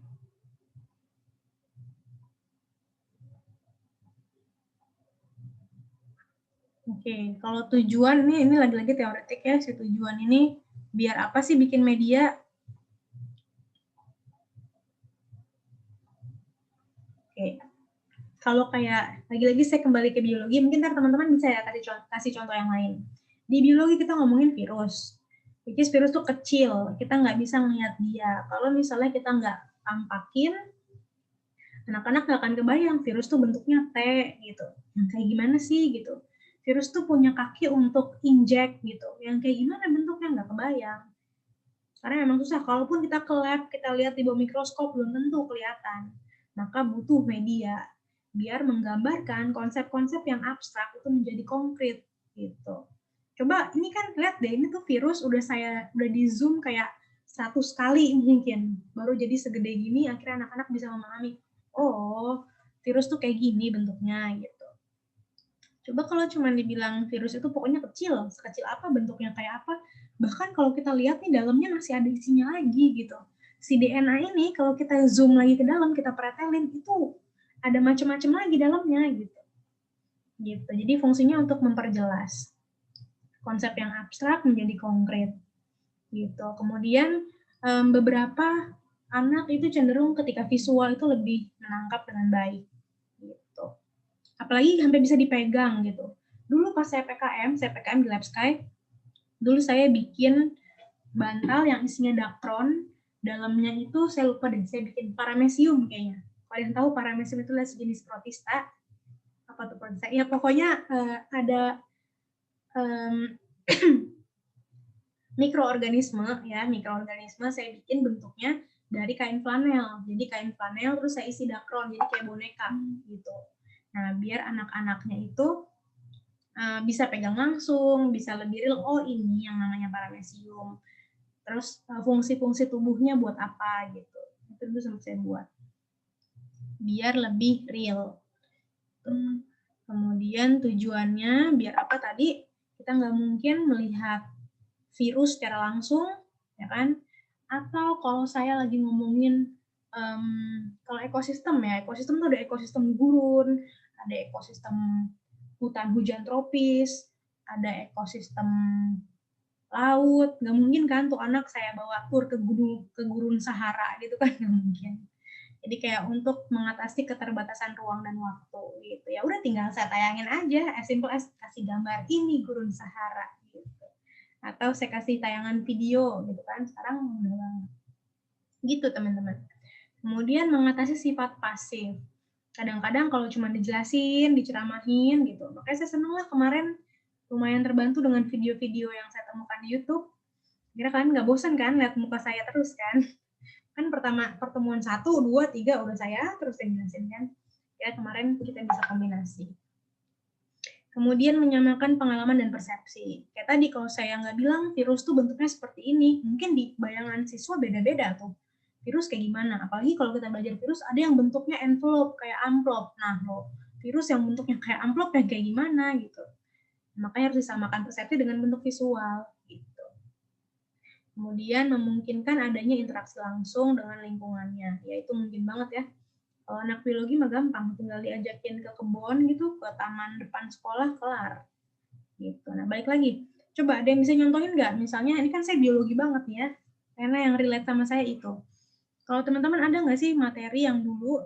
Oke, kalau tujuan ini lagi-lagi teoretik ya, si tujuan ini biar apa sih bikin media? Oke, kalau kayak lagi-lagi saya kembali ke biologi, mungkin ntar teman-teman bisa ya kasih contoh yang lain. Di biologi kita ngomongin virus, which is virus tuh kecil, kita nggak bisa ngeliat dia. Kalau misalnya kita nggak tampakin, anak-anak nggak akan kebayang virus tuh bentuknya T gitu. Yang kayak gimana sih gitu. Virus tuh punya kaki untuk injek gitu. Yang kayak gimana bentuknya nggak kebayang. Karena memang susah. Kalaupun kita ke lab, kita lihat di bawah mikroskop belum tentu kelihatan. Maka butuh media biar menggambarkan konsep-konsep yang abstrak itu menjadi konkret gitu. Coba ini kan lihat deh, ini tuh virus udah di zoom kayak 100 kali mungkin baru jadi segede gini, akhirnya anak-anak bisa memahami, oh virus tuh kayak gini bentuknya gitu. Coba kalau cuma dibilang virus itu pokoknya kecil, sekecil apa, bentuknya kayak apa, bahkan kalau kita lihat nih dalamnya masih ada isinya lagi gitu. Si DNA ini kalau kita zoom lagi ke dalam, kita pretelin, itu ada macam-macam lagi dalamnya gitu. Gitu. Jadi fungsinya untuk memperjelas konsep yang abstrak menjadi konkret. Gitu. Kemudian beberapa anak itu cenderung ketika visual itu lebih menangkap dengan baik. Gitu. Apalagi sampai bisa dipegang gitu. Dulu pas saya PKM di Lab Sky, dulu saya bikin bantal yang isinya dakron, dalamnya itu saya lupa deh, saya bikin paramecium kayaknya. Kalian tahu paramecium itu adalah sejenis protista. Apa tuh protista? Ya pokoknya ada mikroorganisme saya bikin bentuknya dari kain flanel. Jadi kain flanel terus saya isi dakron, jadi kayak boneka gitu. Nah, biar anak-anaknya itu bisa pegang langsung, bisa lebih real, oh ini yang namanya paramecium. Terus fungsi-fungsi tubuhnya buat apa gitu. Itu dulu sempat saya buat. Biar lebih real. Kemudian tujuannya biar apa tadi? Kita nggak mungkin melihat virus secara langsung, ya kan? Atau kalau saya lagi ngomongin kalau ekosistem ya, ekosistem itu ada ekosistem gurun, ada ekosistem hutan hujan tropis, ada ekosistem laut, nggak mungkin kan tuh anak saya bawa tur ke gurun Sahara gitu kan, nggak mungkin. Jadi kayak untuk mengatasi keterbatasan ruang dan waktu gitu. Ya udah tinggal saya tayangin aja, as simple as kasih gambar ini gurun Sahara gitu. Atau saya kasih tayangan video gitu kan, sekarang mudah banget. Gitu teman-teman. Kemudian mengatasi sifat pasif. Kadang-kadang kalau cuma dijelasin, diceramahin gitu. Makanya saya seneng lah kemarin lumayan terbantu dengan video-video yang saya temukan di YouTube. Kira kalian nggak bosan kan lihat muka saya terus kan? Kan pertemuan 1, 2, 3 udah saya terus yang jelasin kan. Ya kemarin kita bisa kombinasi. Kemudian menyamakan pengalaman dan persepsi. Kayak tadi kalau saya nggak bilang virus tuh bentuknya seperti ini, mungkin di bayangan siswa beda-beda tuh. Virus kayak gimana? Apalagi kalau kita belajar virus, ada yang bentuknya envelope, kayak amplop. Nah, loh, virus yang bentuknya kayak amplop kayak gimana gitu. Makanya harus disamakan persepsi dengan bentuk visual. Gitu. Kemudian memungkinkan adanya interaksi langsung dengan lingkungannya. Ya itu mungkin banget ya. Kalau anak biologi mah gampang, tinggal diajakin ke kebun gitu, ke taman depan sekolah, kelar. Gitu. Nah, balik lagi. Coba ada yang bisa nyontohin nggak? Misalnya, ini kan saya biologi banget ya, karena yang relate sama saya itu. Kalau teman-teman ada nggak sih materi yang dulu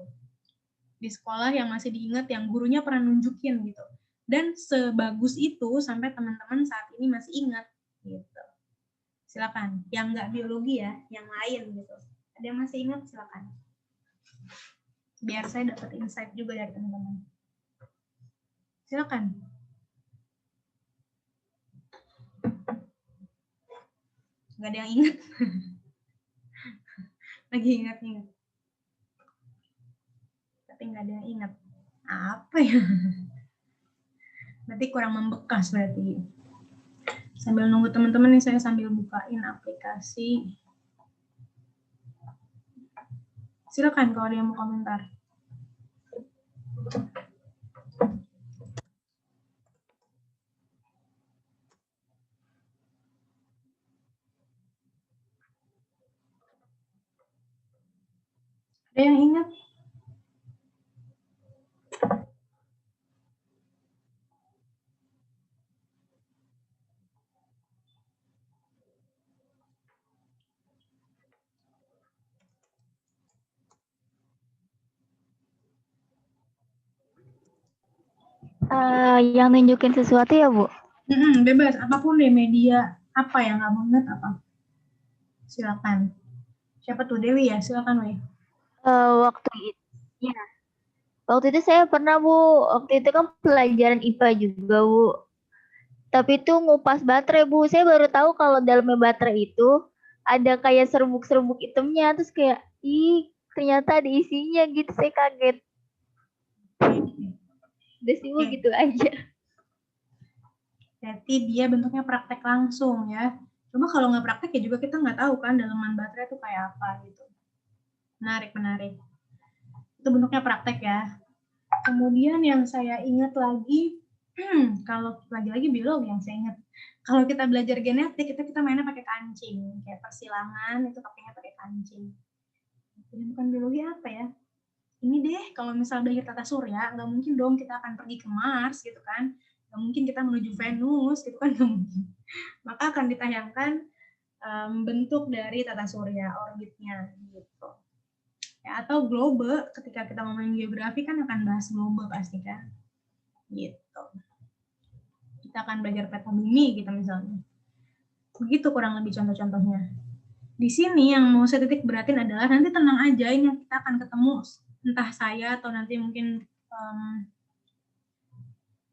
di sekolah yang masih diingat, yang gurunya pernah nunjukin gitu, dan sebagus itu sampai teman-teman saat ini masih ingat gitu. Silakan. Yang nggak biologi ya, yang lain gitu. Ada yang masih ingat, silakan. Biar saya dapat insight juga dari teman-teman. Silakan. Nggak ada yang ingat. Lagi ingat-ingat. Tapi nggak ada yang ingat. Apa ya? Berarti kurang membekas berarti. Sambil nunggu teman-teman nih, saya sambil bukain aplikasi. Silakan kalau ada yang mau komentar. Ada yang ingat? Yang nunjukin sesuatu ya, Bu? Bebas, apapun deh media. Apa yang nggak banget apa? Silakan. Siapa tuh, Dewi ya? Silakan, Dewi. Waktu itu saya pernah, Bu. Waktu itu kan pelajaran IPA juga, Bu. Tapi itu ngupas baterai, Bu. Saya baru tahu kalau dalamnya baterai itu ada kayak serbuk-serbuk hitamnya. Terus kayak, ih, ternyata ada isinya gitu. Saya kaget. Udah sih, Bu, gitu aja. Berarti dia bentuknya praktek langsung ya. Coba kalau nggak praktek ya juga kita nggak tahu kan dalaman baterai itu kayak apa gitu. Menarik. Itu bentuknya praktek ya. Kemudian yang saya ingat lagi, kalau lagi-lagi biologi yang saya ingat. Kalau kita belajar genetik, kita mainnya pakai kancing. Kayak persilangan, itu pakainya pakai kancing. Jadi bukan biologi apa ya? Ini deh, kalau misal belajar tata surya, nggak mungkin dong kita akan pergi ke Mars gitu kan. Nggak mungkin kita menuju Venus gitu kan, nggak mungkin. Maka akan ditayangkan bentuk dari tata surya, orbitnya gitu. Ya, atau globe, ketika kita ngomongin geografi kan akan bahas globe pasti kan. Gitu. Kita akan belajar peta bumi gitu misalnya. Begitu kurang lebih contoh-contohnya. Di sini yang mau saya titik beratin adalah nanti tenang aja, ini kita akan ketemu entah saya atau nanti mungkin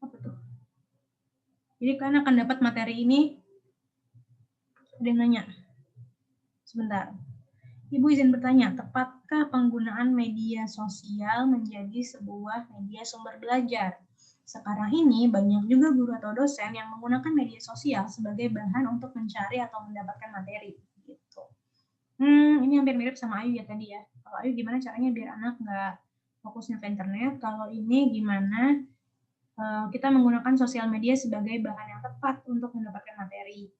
apa tuh? Jadi kalian akan dapat materi ini. Ada yang nanya. Sebentar. Ibu izin bertanya, tepatkah penggunaan media sosial menjadi sebuah media sumber belajar? Sekarang ini banyak juga guru atau dosen yang menggunakan media sosial sebagai bahan untuk mencari atau mendapatkan materi. Gitu. Ini hampir mirip sama Ayu ya tadi ya. Kalau Ayu gimana caranya biar anak nggak fokusnya ke internet? Kalau ini gimana kita menggunakan sosial media sebagai bahan yang tepat untuk mendapatkan materi?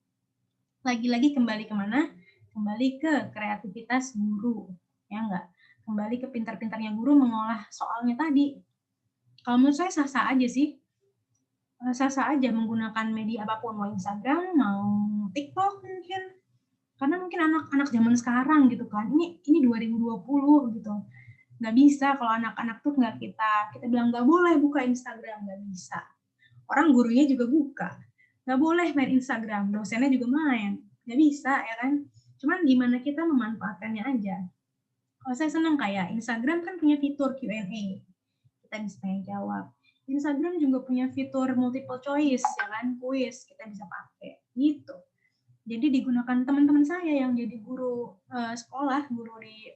Lagi-lagi kembali kemana? Kembali ke kreativitas guru, ya enggak? Kembali ke pintar-pintarnya guru mengolah soalnya tadi. Kalau menurut saya sah-sah aja sih. Sah-sah aja menggunakan media apapun, mau Instagram, mau TikTok mungkin. Karena mungkin anak-anak zaman sekarang gitu kan, ini 2020 gitu. Nggak bisa kalau anak-anak tuh nggak kita bilang nggak boleh buka Instagram, nggak bisa. Orang gurunya juga buka. Nggak boleh main Instagram, dosennya juga main. Nggak bisa ya kan. Cuman gimana kita memanfaatkannya aja. Kalau saya senang kayak Instagram kan punya fitur Q&A. Kita bisa tanya jawab. Instagram juga punya fitur multiple choice ya kan, kuis kita bisa pakai gitu. Jadi digunakan teman-teman saya yang jadi guru sekolah, guru di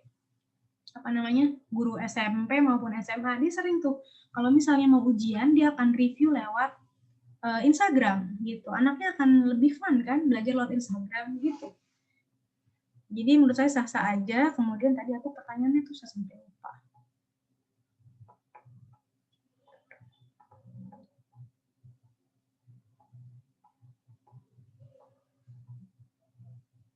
guru SMP maupun SMA, dia sering tuh kalau misalnya mau ujian dia akan review lewat Instagram gitu. Anaknya akan lebih fun kan belajar lewat Instagram gitu. Jadi menurut saya sah-sah aja. Kemudian tadi aku pertanyaannya tuh saya sampai lupa.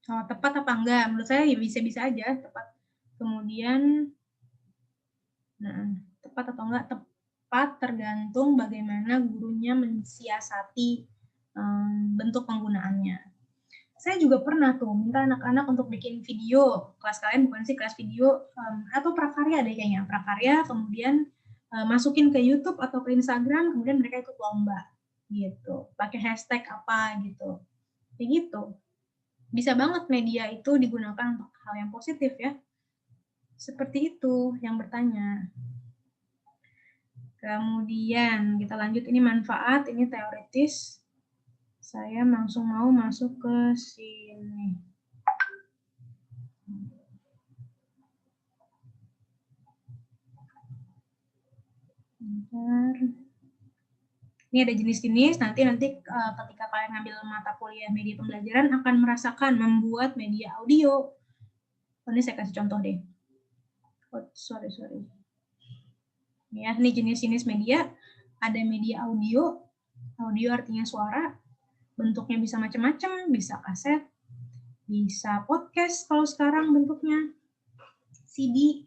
Oh, tepat apa enggak? Menurut saya ya bisa-bisa aja tepat. Kemudian, nah, tepat atau enggak? Tepat tergantung bagaimana gurunya mensiasati bentuk penggunaannya. Saya juga pernah tuh minta anak-anak untuk bikin video, kelas kalian bukan sih kelas video, atau prakarya deh kayaknya, prakarya, kemudian masukin ke YouTube atau ke Instagram, kemudian mereka ikut lomba gitu, pakai hashtag apa gitu, kayak gitu. Bisa banget media itu digunakan untuk hal yang positif ya. Seperti itu yang bertanya. Kemudian kita lanjut, ini manfaat, ini teoritis. Saya langsung mau masuk ke sini. Bentar. Ini ada jenis-jenis, nanti ketika kalian ngambil mata kuliah media pembelajaran akan merasakan membuat media audio. Ini saya kasih contoh deh. Oh, sorry. Ya, ini jenis-jenis media. Ada media audio. Audio artinya suara. Bentuknya bisa macam-macam, bisa kaset, bisa podcast kalau sekarang bentuknya, CD.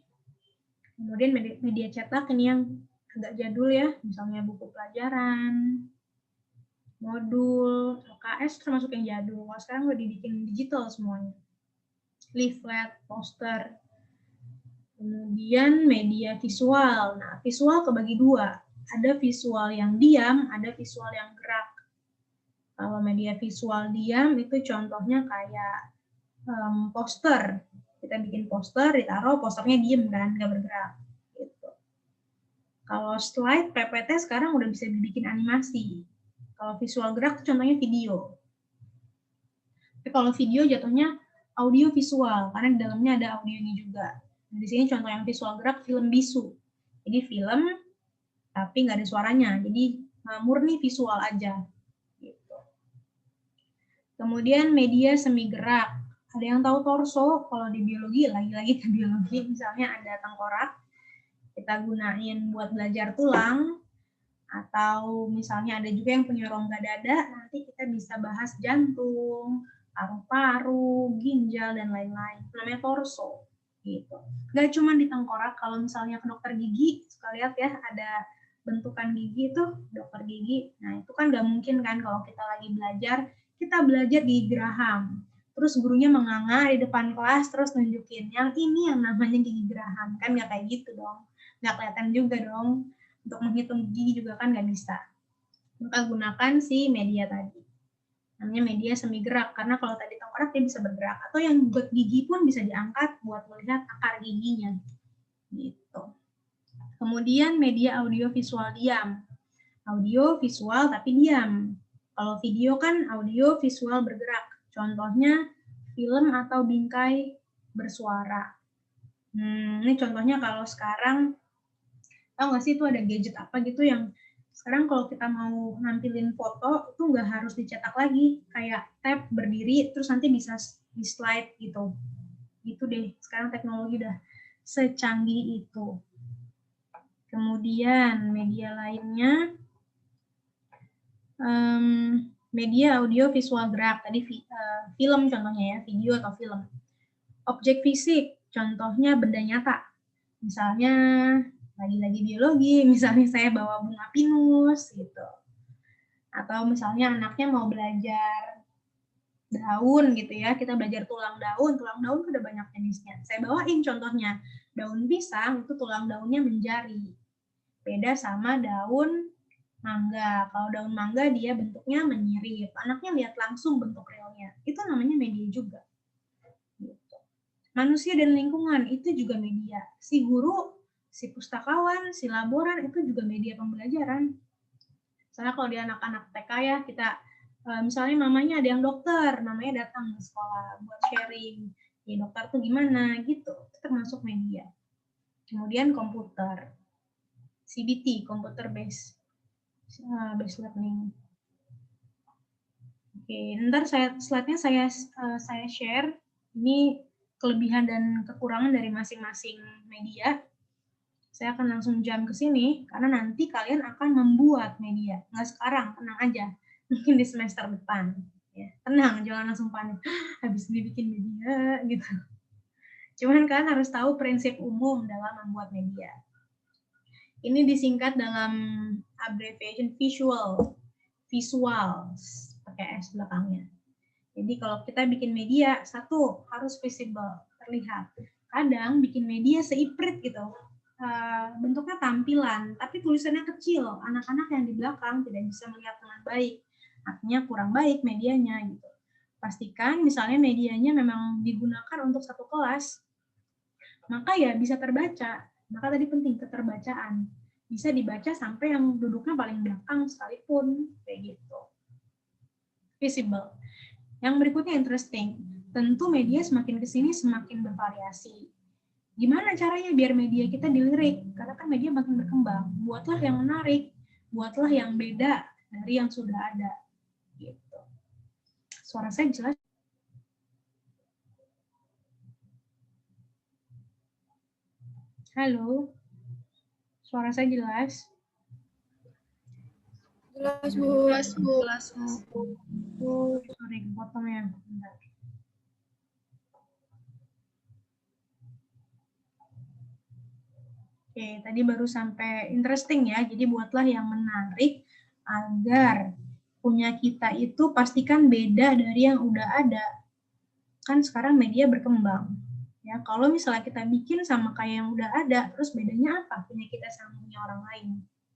Kemudian media cetak ini yang agak jadul ya, misalnya buku pelajaran, modul, LKS termasuk yang jadul. Kalau sekarang udah dibikin digital semuanya. Leaflet, poster. Kemudian media visual. Nah, visual kebagi dua. Ada visual yang diam, ada visual yang gerak. Kalau media visual diam itu contohnya kayak poster. Kita bikin poster, ditaruh, posternya diem kan, nggak bergerak. Gitu. Kalau slide PPT sekarang udah bisa dibikin animasi. Kalau visual gerak contohnya video. Tapi kalau video jatuhnya audio visual, karena di dalamnya ada audionya juga. Di sini contoh yang visual gerak film bisu. Jadi film tapi nggak ada suaranya, jadi murni visual aja. Gitu. Kemudian media semi gerak. Ada yang tahu torso? Kalau di biologi, lagi-lagi ke biologi, misalnya ada tengkorak, kita gunain buat belajar tulang, atau misalnya ada juga yang punya rongga dada, nanti kita bisa bahas jantung, paru-paru, ginjal, dan lain-lain. Namanya torso. Gitu. Nggak cuma di tengkorak, kalau misalnya ke dokter gigi, suka lihat ya, ada bentukan gigi itu, dokter gigi. Nah, itu kan nggak mungkin kan kalau kita lagi belajar, kita belajar gigi geraham. Terus gurunya menganga di depan kelas, terus nunjukin, yang ini yang namanya gigi geraham. Kan nggak kayak gitu dong. Nggak kelihatan juga dong. Untuk menghitung gigi juga kan nggak bisa. Maka gunakan si media tadi. Namanya media semi gerak, karena kalau tadi tengkorak dia bisa bergerak. Atau yang buat gigi pun bisa diangkat buat melihat akar giginya. Gitu. Kemudian media audio visual diam. Audio visual tapi diam. Kalau video kan audio visual bergerak. Contohnya film atau bingkai bersuara. Ini contohnya kalau sekarang, tahu nggak sih itu ada gadget apa gitu yang sekarang kalau kita mau nampilin foto itu nggak harus dicetak lagi, kayak tab berdiri terus nanti bisa di slide gitu. Gitu deh, sekarang teknologi udah secanggih itu. Kemudian media lainnya, media audio visual gerak, tadi film contohnya ya, video atau film. Objek fisik, contohnya benda nyata. Misalnya lagi-lagi biologi, misalnya saya bawa bunga pinus gitu. Atau misalnya anaknya mau belajar daun gitu ya, kita belajar tulang daun udah banyak jenisnya. Saya bawain contohnya, daun pisang itu tulang daunnya menjari. Beda sama daun mangga. Kalau daun mangga dia bentuknya menyirip. Anaknya lihat langsung bentuk realnya. Itu namanya media juga. Gitu. Manusia dan lingkungan itu juga media. Si guru, si pustakawan, si laboran itu juga media pembelajaran. Misalnya kalau di anak-anak TK ya, kita misalnya mamanya ada yang dokter, namanya datang ke sekolah buat sharing. Ya dokter tuh gimana gitu. Itu termasuk media. Kemudian komputer. CBT, computer based learning. Oke, ntar slide-nya saya share. Ini kelebihan dan kekurangan dari masing-masing media. Saya akan langsung jump ke sini, karena nanti kalian akan membuat media. Nggak sekarang, tenang aja. Mungkin di semester depan. Ya, tenang, jangan langsung panik. Habis dibikin media, gitu. Cuman kalian harus tahu prinsip umum dalam membuat media. Ini disingkat dalam abbreviation visuals, pakai S belakangnya. Jadi kalau kita bikin media, satu, harus visible, terlihat. Kadang bikin media seiprit gitu, bentuknya tampilan, tapi tulisannya kecil. Anak-anak yang di belakang tidak bisa melihat dengan baik. Artinya kurang baik medianya gitu. Pastikan misalnya medianya memang digunakan untuk satu kelas, maka ya bisa terbaca. Maka tadi penting keterbacaan. Bisa dibaca sampai yang duduknya paling belakang sekalipun, kayak gitu. Visible. Yang berikutnya interesting. Tentu media semakin kesini semakin bervariasi. Gimana caranya biar media kita dilirik? Karena kan media makin berkembang. Buatlah yang menarik, buatlah yang beda dari yang sudah ada. Gitu. Suara saya jelas? Halo? Suara saya jelas? Jelas, Bu. Jelas, Bu. Jelas, Bu. Sorry, kepotong ya. Bentar. Oke, tadi baru sampai interesting ya. Jadi buatlah yang menarik agar punya kita itu pastikan beda dari yang udah ada. Kan sekarang media berkembang. Ya, kalau misalnya kita bikin sama kayak yang udah ada, terus bedanya apa? Punya kita sama punya orang lain.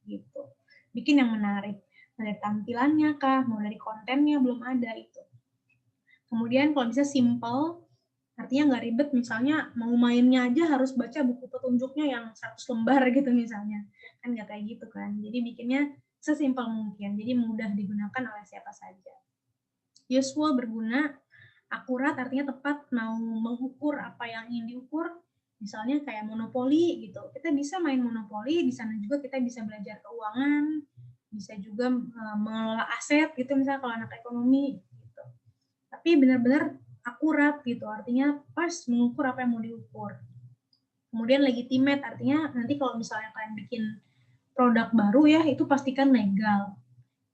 Gitu. Bikin yang menarik. Dari tampilannya kah, mau dari kontennya belum ada itu. Kemudian kalau bisa simple, artinya nggak ribet, misalnya mau mainnya aja harus baca buku petunjuknya yang 100 lembar gitu misalnya. Kan nggak kayak gitu kan. Jadi bikinnya sesimpel mungkin, jadi mudah digunakan oleh siapa saja. Useful, berguna, akurat artinya tepat, mau mengukur apa yang ingin diukur, misalnya kayak monopoli gitu. Kita bisa main monopoli, di sana juga kita bisa belajar keuangan, bisa juga mengelola aset gitu misalnya kalau anak ekonomi gitu. Tapi benar-benar akurat gitu, artinya pas mengukur apa yang mau diukur. Kemudian legitimate, artinya nanti kalau misalnya kalian bikin produk baru ya, itu pastikan legal.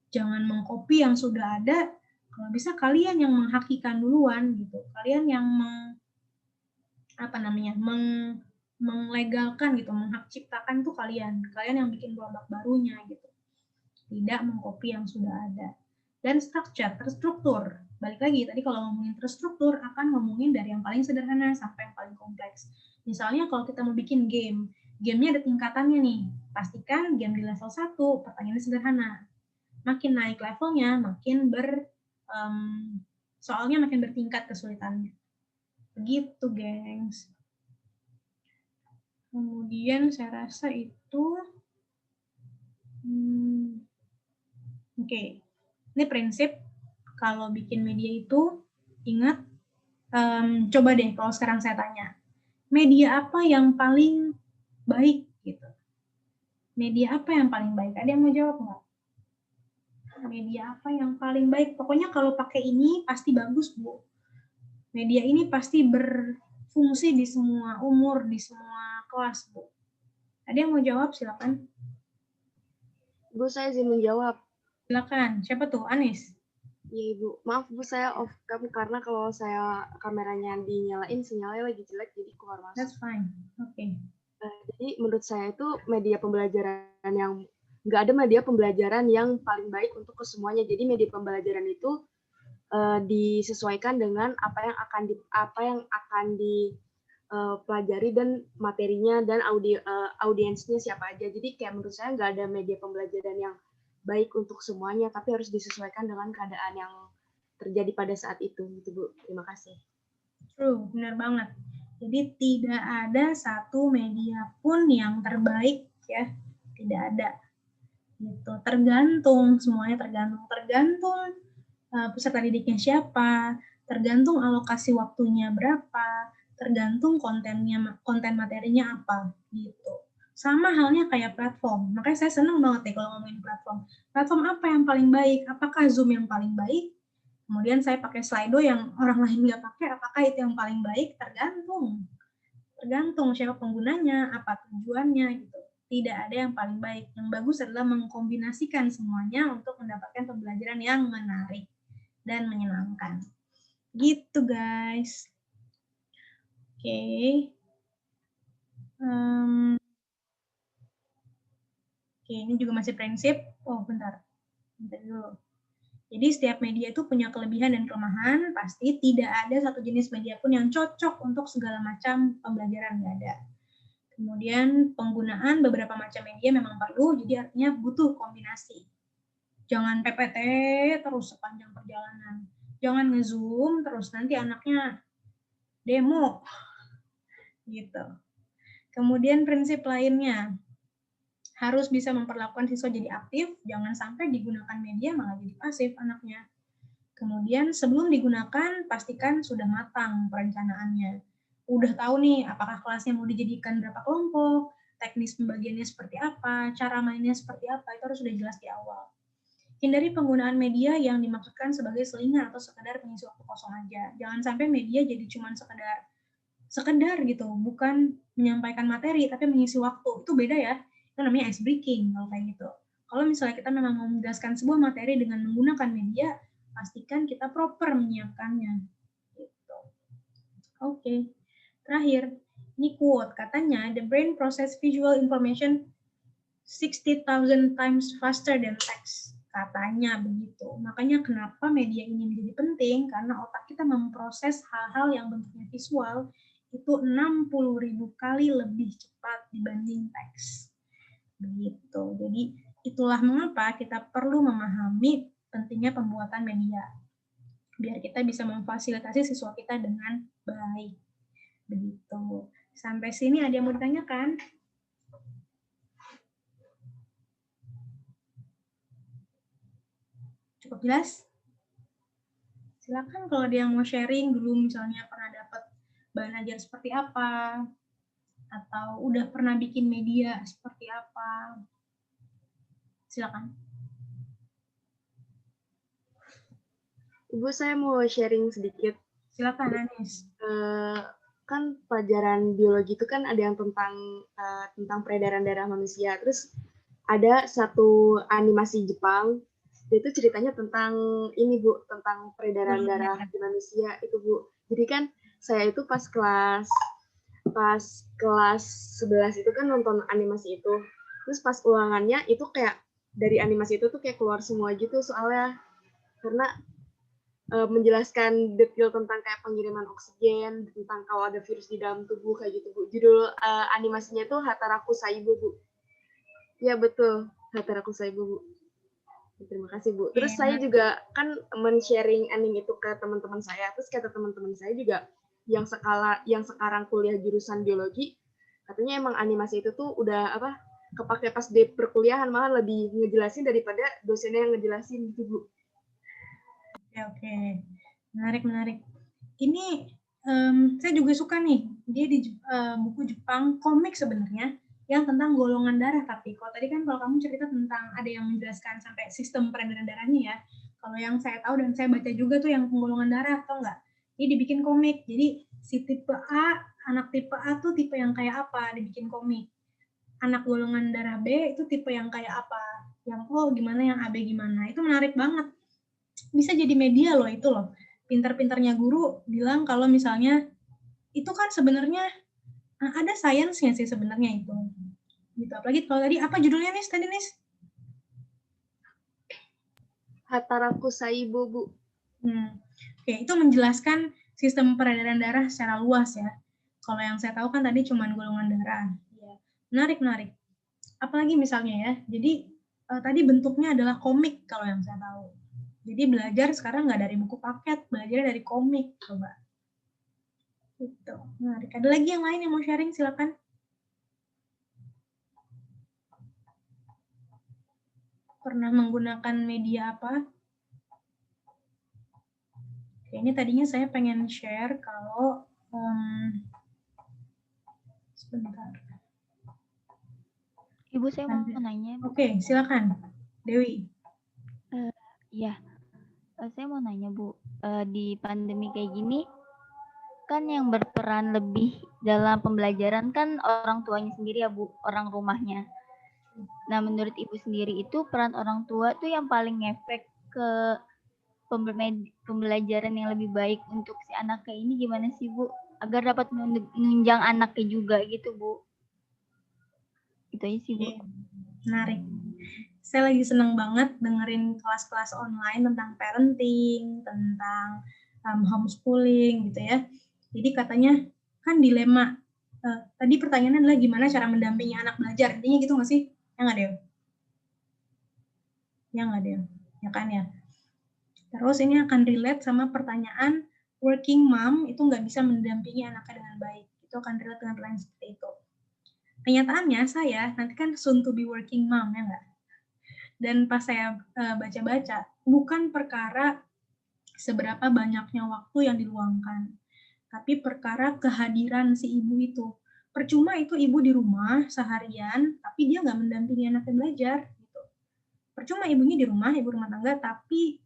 Jangan mengcopy yang sudah ada, kalau bisa kalian yang menghakikan duluan gitu. Kalian yang menglegalkan gitu, menghak ciptakan tuh kalian yang bikin produk barunya gitu. Tidak mengcopy yang sudah ada. Dan structure, terstruktur. Balik lagi, tadi kalau ngomongin terstruktur, akan ngomongin dari yang paling sederhana sampai yang paling kompleks. Misalnya kalau kita mau bikin game, gamenya ada tingkatannya nih. Pastikan game di level 1, pertanyaannya sederhana. Makin naik levelnya, makin soalnya makin bertingkat kesulitannya. Begitu, gengs. Kemudian saya rasa itu oke. Ini prinsip kalau bikin media itu ingat, coba deh kalau sekarang saya tanya, media apa yang paling baik gitu? Media apa yang paling baik? Ada yang mau jawab nggak? Media apa yang paling baik? Pokoknya kalau pakai ini pasti bagus, Bu. Media ini pasti berfungsi di semua umur, di semua kelas, Bu. Ada yang mau jawab? Silakan. Bu, saya izin menjawab. Silakan. Siapa tuh? Anis? Iya, Ibu. Maaf, Bu, saya off cam karena kalau saya kameranya dinyalain, sinyalnya lagi jelek, jadi keluar masuk. That's fine. Oke. Jadi menurut saya itu media pembelajaran yang nggak ada media pembelajaran yang paling baik untuk kesemuanya. Jadi media pembelajaran itu disesuaikan dengan apa yang akan dipelajari dan materinya dan audiensnya siapa aja. Jadi kayak menurut saya nggak ada media pembelajaran yang baik untuk semuanya, tapi harus disesuaikan dengan keadaan yang terjadi pada saat itu, gitu Bu. Terima kasih. True, benar banget. Jadi tidak ada satu media pun yang terbaik ya, tidak ada. Gitu. Tergantung, semuanya tergantung peserta didiknya siapa, tergantung alokasi waktunya berapa, tergantung konten materinya apa gitu. Sama halnya kayak platform. Makanya saya senang banget deh kalau ngomongin platform. Platform apa yang paling baik? Apakah Zoom yang paling baik? Kemudian saya pakai Slido yang orang lain nggak pakai, apakah itu yang paling baik? Tergantung siapa penggunanya, apa tujuannya gitu. Tidak ada yang paling baik. Yang bagus adalah mengkombinasikan semuanya untuk mendapatkan pembelajaran yang menarik dan menyenangkan. Gitu guys. Oke. Oke, ini juga masih prinsip. Oh, bentar dulu. Jadi setiap media itu punya kelebihan dan kelemahan, pasti tidak ada satu jenis media pun yang cocok untuk segala macam pembelajaran, nggak ada. Kemudian penggunaan beberapa macam media memang perlu, jadi artinya butuh kombinasi. Jangan PPT terus sepanjang perjalanan. Jangan nge-zoom terus, nanti anaknya demo. Gitu. Kemudian prinsip lainnya, harus bisa memperlakukan siswa jadi aktif, jangan sampai digunakan media malah jadi pasif anaknya. Kemudian sebelum digunakan, pastikan sudah matang perencanaannya. Udah tahu nih, apakah kelasnya mau dijadikan berapa kelompok, teknis pembagiannya seperti apa, cara mainnya seperti apa, itu harus sudah jelas di awal. Hindari penggunaan media yang dimaksudkan sebagai selingan atau sekedar pengisi waktu kosong aja. Jangan sampai media jadi cuma sekedar gitu, bukan menyampaikan materi, tapi mengisi waktu. Itu beda ya. Itu namanya ice breaking kalau kayak gitu. Kalau misalnya kita memang mau menjelaskan sebuah materi dengan menggunakan media, pastikan kita proper menyiapkannya. Gitu. Oke. Terakhir, ini quote katanya the brain process visual information 60,000 times faster than text. Katanya begitu. Makanya kenapa media ini menjadi penting, karena otak kita memproses hal-hal yang bentuknya visual itu 60.000 kali lebih cepat dibanding teks. Begitu. Jadi itulah mengapa kita perlu memahami pentingnya pembuatan media. Biar kita bisa memfasilitasi siswa kita dengan baik. Begitu. Sampai sini ada yang mau ditanyakan? Cukup jelas? Silakan kalau ada yang mau sharing dulu, misalnya pernah dapat bahan ajar seperti apa, atau udah pernah bikin media seperti apa. Silakan. Ibu, saya mau sharing sedikit. Silakan, Anis. Kan pelajaran biologi itu kan ada yang tentang peredaran darah manusia. Terus ada satu animasi Jepang, itu ceritanya tentang ini Bu, tentang peredaran darah di manusia itu Bu. Jadi kan saya itu pas kelas 11 itu kan nonton animasi itu. Terus pas ulangannya itu kayak dari animasi itu tuh kayak keluar semua gitu soalnya, karena menjelaskan detail tentang kayak pengiriman oksigen, tentang kalau ada virus di dalam tubuh kayak gitu Bu. Judul animasinya itu Hataraku Saibo Bu. Ya betul, Hataraku Saibo Bu. Terima kasih Bu. Terus saya juga kan men-sharing anime itu ke teman-teman saya. Terus kata teman-teman saya juga yang sekarang kuliah jurusan biologi, katanya emang animasi itu tuh udah kepake pas di perkuliahan, malah lebih ngejelasin daripada dosennya yang ngejelasin gitu Bu. Oke. Menarik. Ini saya juga suka nih, dia di buku Jepang, komik sebenarnya, yang tentang golongan darah. Tapi kalau tadi kan kalau kamu cerita tentang ada yang menjelaskan sampai sistem peredaran darahnya ya, kalau yang saya tahu dan saya baca juga tuh yang golongan darah, tau nggak? Ini dibikin komik, jadi si tipe A, anak tipe A tuh tipe yang kayak apa, dibikin komik. Anak golongan darah B itu tipe yang kayak apa, yang O gimana, yang AB gimana. Itu menarik banget. Bisa jadi media loh itu loh. Pintar-pintarnya guru bilang kalau misalnya itu kan sebenarnya ada sainsnya sih sebenarnya itu. Gitu. Apalagi kalau tadi apa judulnya Nis? Tadi Nis? Hataraku Saibo Bu. Oke, itu menjelaskan sistem peredaran darah secara luas ya. Kalau yang saya tahu kan tadi cuma golongan darah. Menarik. Apalagi misalnya ya, jadi tadi bentuknya adalah komik kalau yang saya tahu. Jadi belajar sekarang nggak dari buku paket, belajar dari komik, coba. Gitu. Menarik. Ada lagi yang lain yang mau sharing, silakan. Pernah menggunakan media apa? Oke, ini tadinya saya pengen share kalau sebentar. Ibu, saya mau nanya. Oke, silakan. Dewi. Iya. Saya mau nanya Bu, di pandemi kayak gini, kan yang berperan lebih dalam pembelajaran kan orang tuanya sendiri ya Bu, orang rumahnya. Nah menurut Ibu sendiri itu peran orang tua tuh yang paling ngefek ke pembelajaran yang lebih baik untuk si anaknya ini gimana sih Bu? Agar dapat menunjang anaknya juga gitu Bu. Itu aja sih Bu. Menarik. Saya lagi seneng banget dengerin kelas-kelas online tentang parenting, tentang homeschooling gitu ya. Jadi katanya kan dilema. Tadi pertanyaannya adalah gimana cara mendampingi anak belajar. Intinya gitu nggak sih? Ya nggak Dew? Ya nggak Dew? Ya kan ya? Terus ini akan relate sama pertanyaan working mom itu nggak bisa mendampingi anaknya dengan baik. Itu akan relate dengan pertanyaan seperti itu. Kenyataannya saya nanti kan soon to be working mom ya nggak? Dan pas saya baca-baca, bukan perkara seberapa banyaknya waktu yang diluangkan, tapi perkara kehadiran si ibu itu. Percuma itu ibu di rumah seharian, tapi dia nggak mendampingi anaknya belajar. Gitu. Percuma ibunya di rumah, ibu rumah tangga, tapi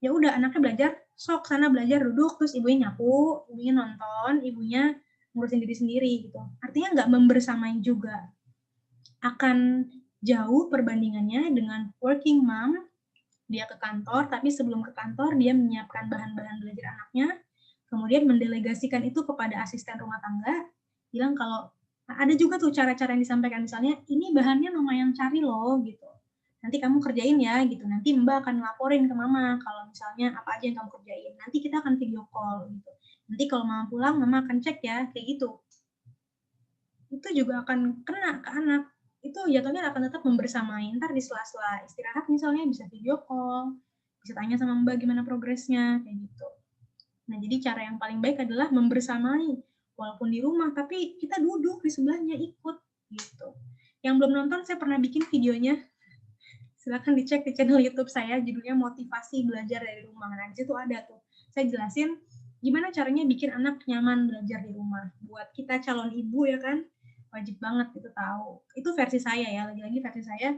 ya udah anaknya belajar, sok sana belajar duduk, terus ibunya nyapu, ibunya nonton, ibunya ngurusin diri sendiri gitu. Artinya nggak membersamai juga. Akan jauh perbandingannya dengan working mom, dia ke kantor, tapi sebelum ke kantor dia menyiapkan bahan-bahan belajar anaknya, kemudian mendelegasikan itu kepada asisten rumah tangga, bilang kalau ada juga tuh cara-cara yang disampaikan, misalnya ini bahannya mama yang cari loh gitu, nanti kamu kerjain ya gitu, nanti mbak akan laporin ke mama kalau misalnya apa aja yang kamu kerjain, nanti kita akan video call gitu, nanti kalau mama pulang mama akan cek ya, kayak gitu. Itu juga akan kena ke anak, itu jatuhnya akan tetap membersamai, ntar di sela-sela istirahat misalnya bisa video call, bisa tanya sama mbak gimana progresnya, kayak gitu. Nah jadi cara yang paling baik adalah membersamai, walaupun di rumah, tapi kita duduk di sebelahnya ikut, gitu. Yang belum nonton saya pernah bikin videonya, silakan dicek di channel YouTube saya, judulnya Motivasi Belajar dari Rumah. Nah di situ ada tuh, saya jelasin gimana caranya bikin anak nyaman belajar di rumah. Buat kita calon ibu ya kan, wajib banget itu tahu. Itu versi saya ya, lagi-lagi versi saya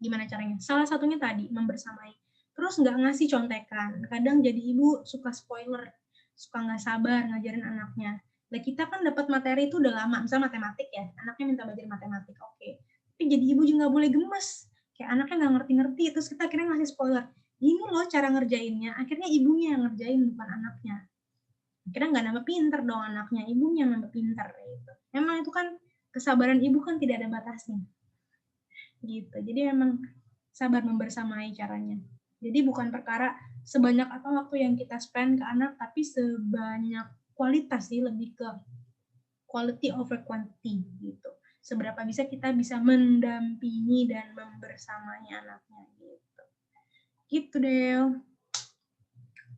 gimana caranya. Salah satunya tadi, membersamai. Terus nggak ngasih contekan. Kadang jadi ibu suka spoiler, suka nggak sabar ngajarin anaknya. Nah kita kan dapat materi itu udah lama, misalnya matematik ya, anaknya minta belajar matematik, oke. Tapi jadi ibu juga nggak boleh gemes. Kayak anaknya nggak ngerti-ngerti, terus kita akhirnya ngasih spoiler. Ini loh cara ngerjainnya, akhirnya ibunya yang ngerjain, bukan anaknya. Akhirnya nggak nambah pinter dong anaknya, ibunya nambah pinter. Gitu. Memang itu kan kesabaran ibu kan tidak ada batasnya. Gitu. Jadi memang sabar membersamai caranya. Jadi bukan perkara sebanyak apa waktu yang kita spend ke anak, tapi sebanyak kualitas sih, lebih ke quality over quantity gitu. Seberapa bisa kita bisa mendampingi dan membersamai anaknya gitu. Gitu deh.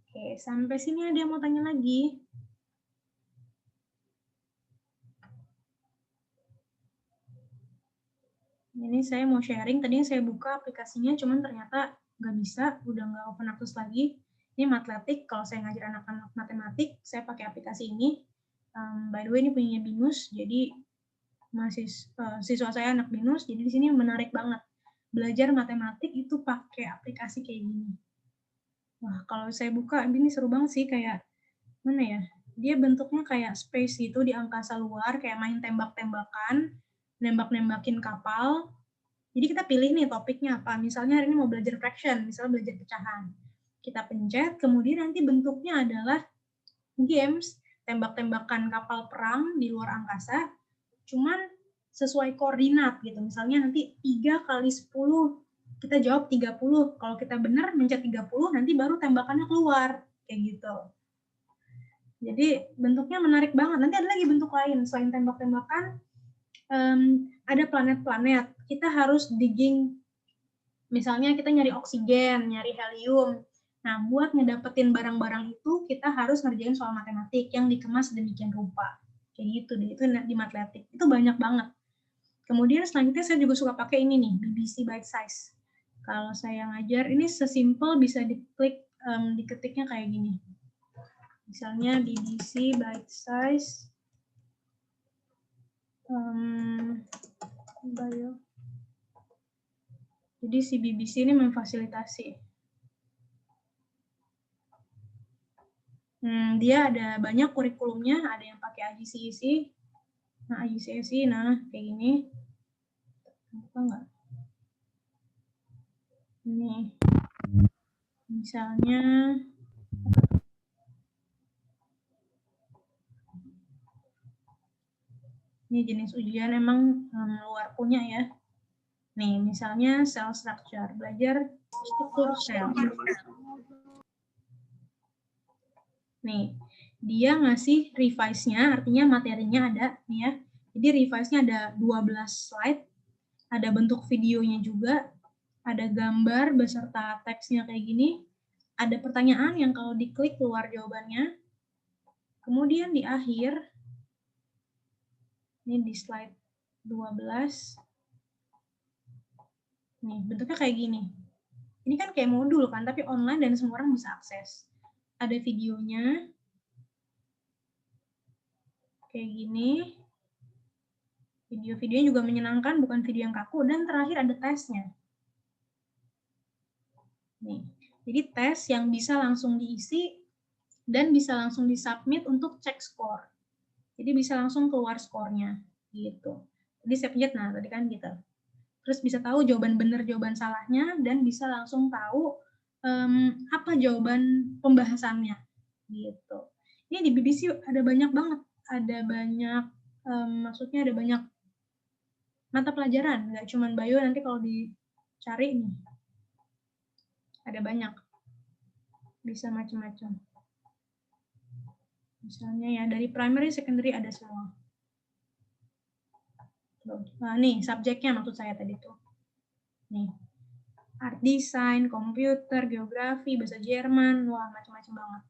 Oke, sampai sini ada yang mau tanya lagi? Ini saya mau sharing, tadinya saya buka aplikasinya, cuman ternyata nggak bisa, udah nggak open access lagi. Ini Matletik, kalau saya ngajar anak-anak matematik, saya pakai aplikasi ini. By the way, ini punya BINUS, jadi siswa saya anak BINUS, jadi di sini menarik banget. Belajar matematik itu pakai aplikasi kayak gini. Wah, kalau saya buka, ini seru banget sih, kayak, mana ya, dia bentuknya kayak space gitu di angkasa luar, kayak main tembak-tembakan, nembak-nembakin kapal. Jadi kita pilih nih topiknya apa. Misalnya hari ini mau belajar fraction, misalnya belajar pecahan. Kita pencet, kemudian nanti bentuknya adalah games, tembak-tembakan kapal perang di luar angkasa, cuman sesuai koordinat gitu. Misalnya nanti 3 kali 10, kita jawab 30. Kalau kita benar mencet 30, nanti baru tembakannya keluar. Kayak gitu. Jadi bentuknya menarik banget. Nanti ada lagi bentuk lain. Selain tembak-tembakan, ada planet-planet. Kita harus digging, misalnya kita nyari oksigen, nyari helium. Nah, buat ngedapetin barang-barang itu, kita harus ngerjain soal matematik yang dikemas sedemikian rupa. Kayak gitu deh, itu di Matletik. Itu banyak banget. Kemudian selanjutnya saya juga suka pakai ini nih, BBC Bite Size. Kalau saya ngajar, ini sesimpel bisa diklik, diketiknya kayak gini. Misalnya BBC Bite Size. Jadi si BBC ini memfasilitasi. Dia ada banyak kurikulumnya, ada yang pakai IGCSE. Nah, IGCSE, kayak gini. Apa enggak? Ini. Misalnya, ini jenis ujian emang luar punya ya. Nih, misalnya cell structure, belajar struktur sel. Nih, dia ngasih revise-nya, artinya materinya ada nih ya. Jadi revise-nya ada 12 slide, ada bentuk videonya juga, ada gambar beserta teksnya kayak gini, ada pertanyaan yang kalau diklik keluar jawabannya. Kemudian di akhir, ini di slide 12, nih bentuknya kayak gini. Ini kan kayak modul kan, tapi online dan semua orang bisa akses. Ada videonya, kayak gini. Video-videonya juga menyenangkan, bukan video yang kaku. Dan terakhir ada tesnya. Nih, jadi tes yang bisa langsung diisi dan bisa langsung disubmit untuk cek skor. Jadi bisa langsung keluar skornya, gitu. Jadi saya pencet, nah tadi kan gitu. Terus bisa tahu jawaban benar, jawaban salahnya, dan bisa langsung tahu apa jawaban pembahasannya, gitu. Ini di BBC ada banyak banget, ada banyak, maksudnya ada banyak mata pelajaran, nggak cuma bio, nanti kalau dicari nih, ada banyak, bisa macam-macam. Misalnya ya, dari primary, secondary ada semua. Nah, nih, subjeknya maksud saya tadi tuh. Nih, art design, komputer, geografi, bahasa Jerman, wah macam-macam banget.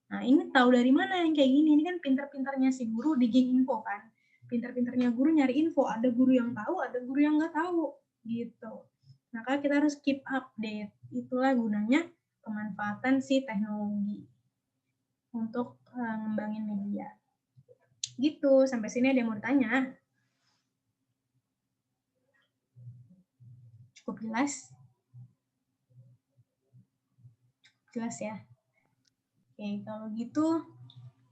Nah, ini tahu dari mana yang kayak gini? Ini kan pinter-pinternya si guru di Gig Info kan. Pinter-pinternya guru nyari info. Ada guru yang tahu, ada guru yang nggak tahu. Gitu. Maka kita harus keep update. Itulah gunanya pemanfaatan si teknologi untuk ngembangin media. Gitu. Sampai sini ada yang mau ditanya? Cukup jelas? Jelas ya? Oke, kalau gitu,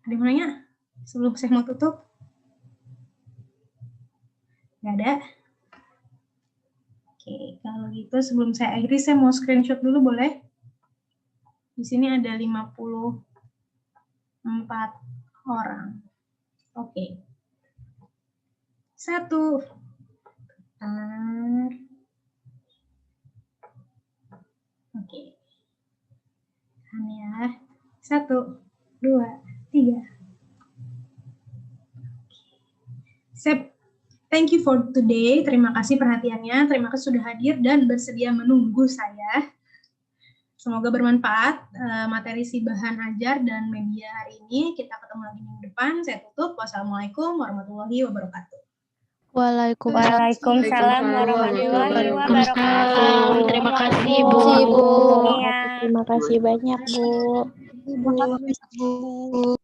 ada yang mau nanya? Sebelum saya mau tutup? Nggak ada? Oke, kalau gitu sebelum saya akhiri, saya mau screenshot dulu boleh? Di sini ada 54 orang. Oke. 1. Oke. Ini ya. 1, 2, 3. Sip. Thank you for today. Terima kasih perhatiannya. Terima kasih sudah hadir dan bersedia menunggu saya. Semoga bermanfaat materi si bahan ajar dan media hari ini. Kita ketemu lagi minggu depan. Saya tutup. Wassalamualaikum warahmatullahi wabarakatuh. Waalaikumsalam warahmatullahi wabarakatuh. Terima kasih, Bu. Terima kasih banyak, Bu. Terima kasih, Bu.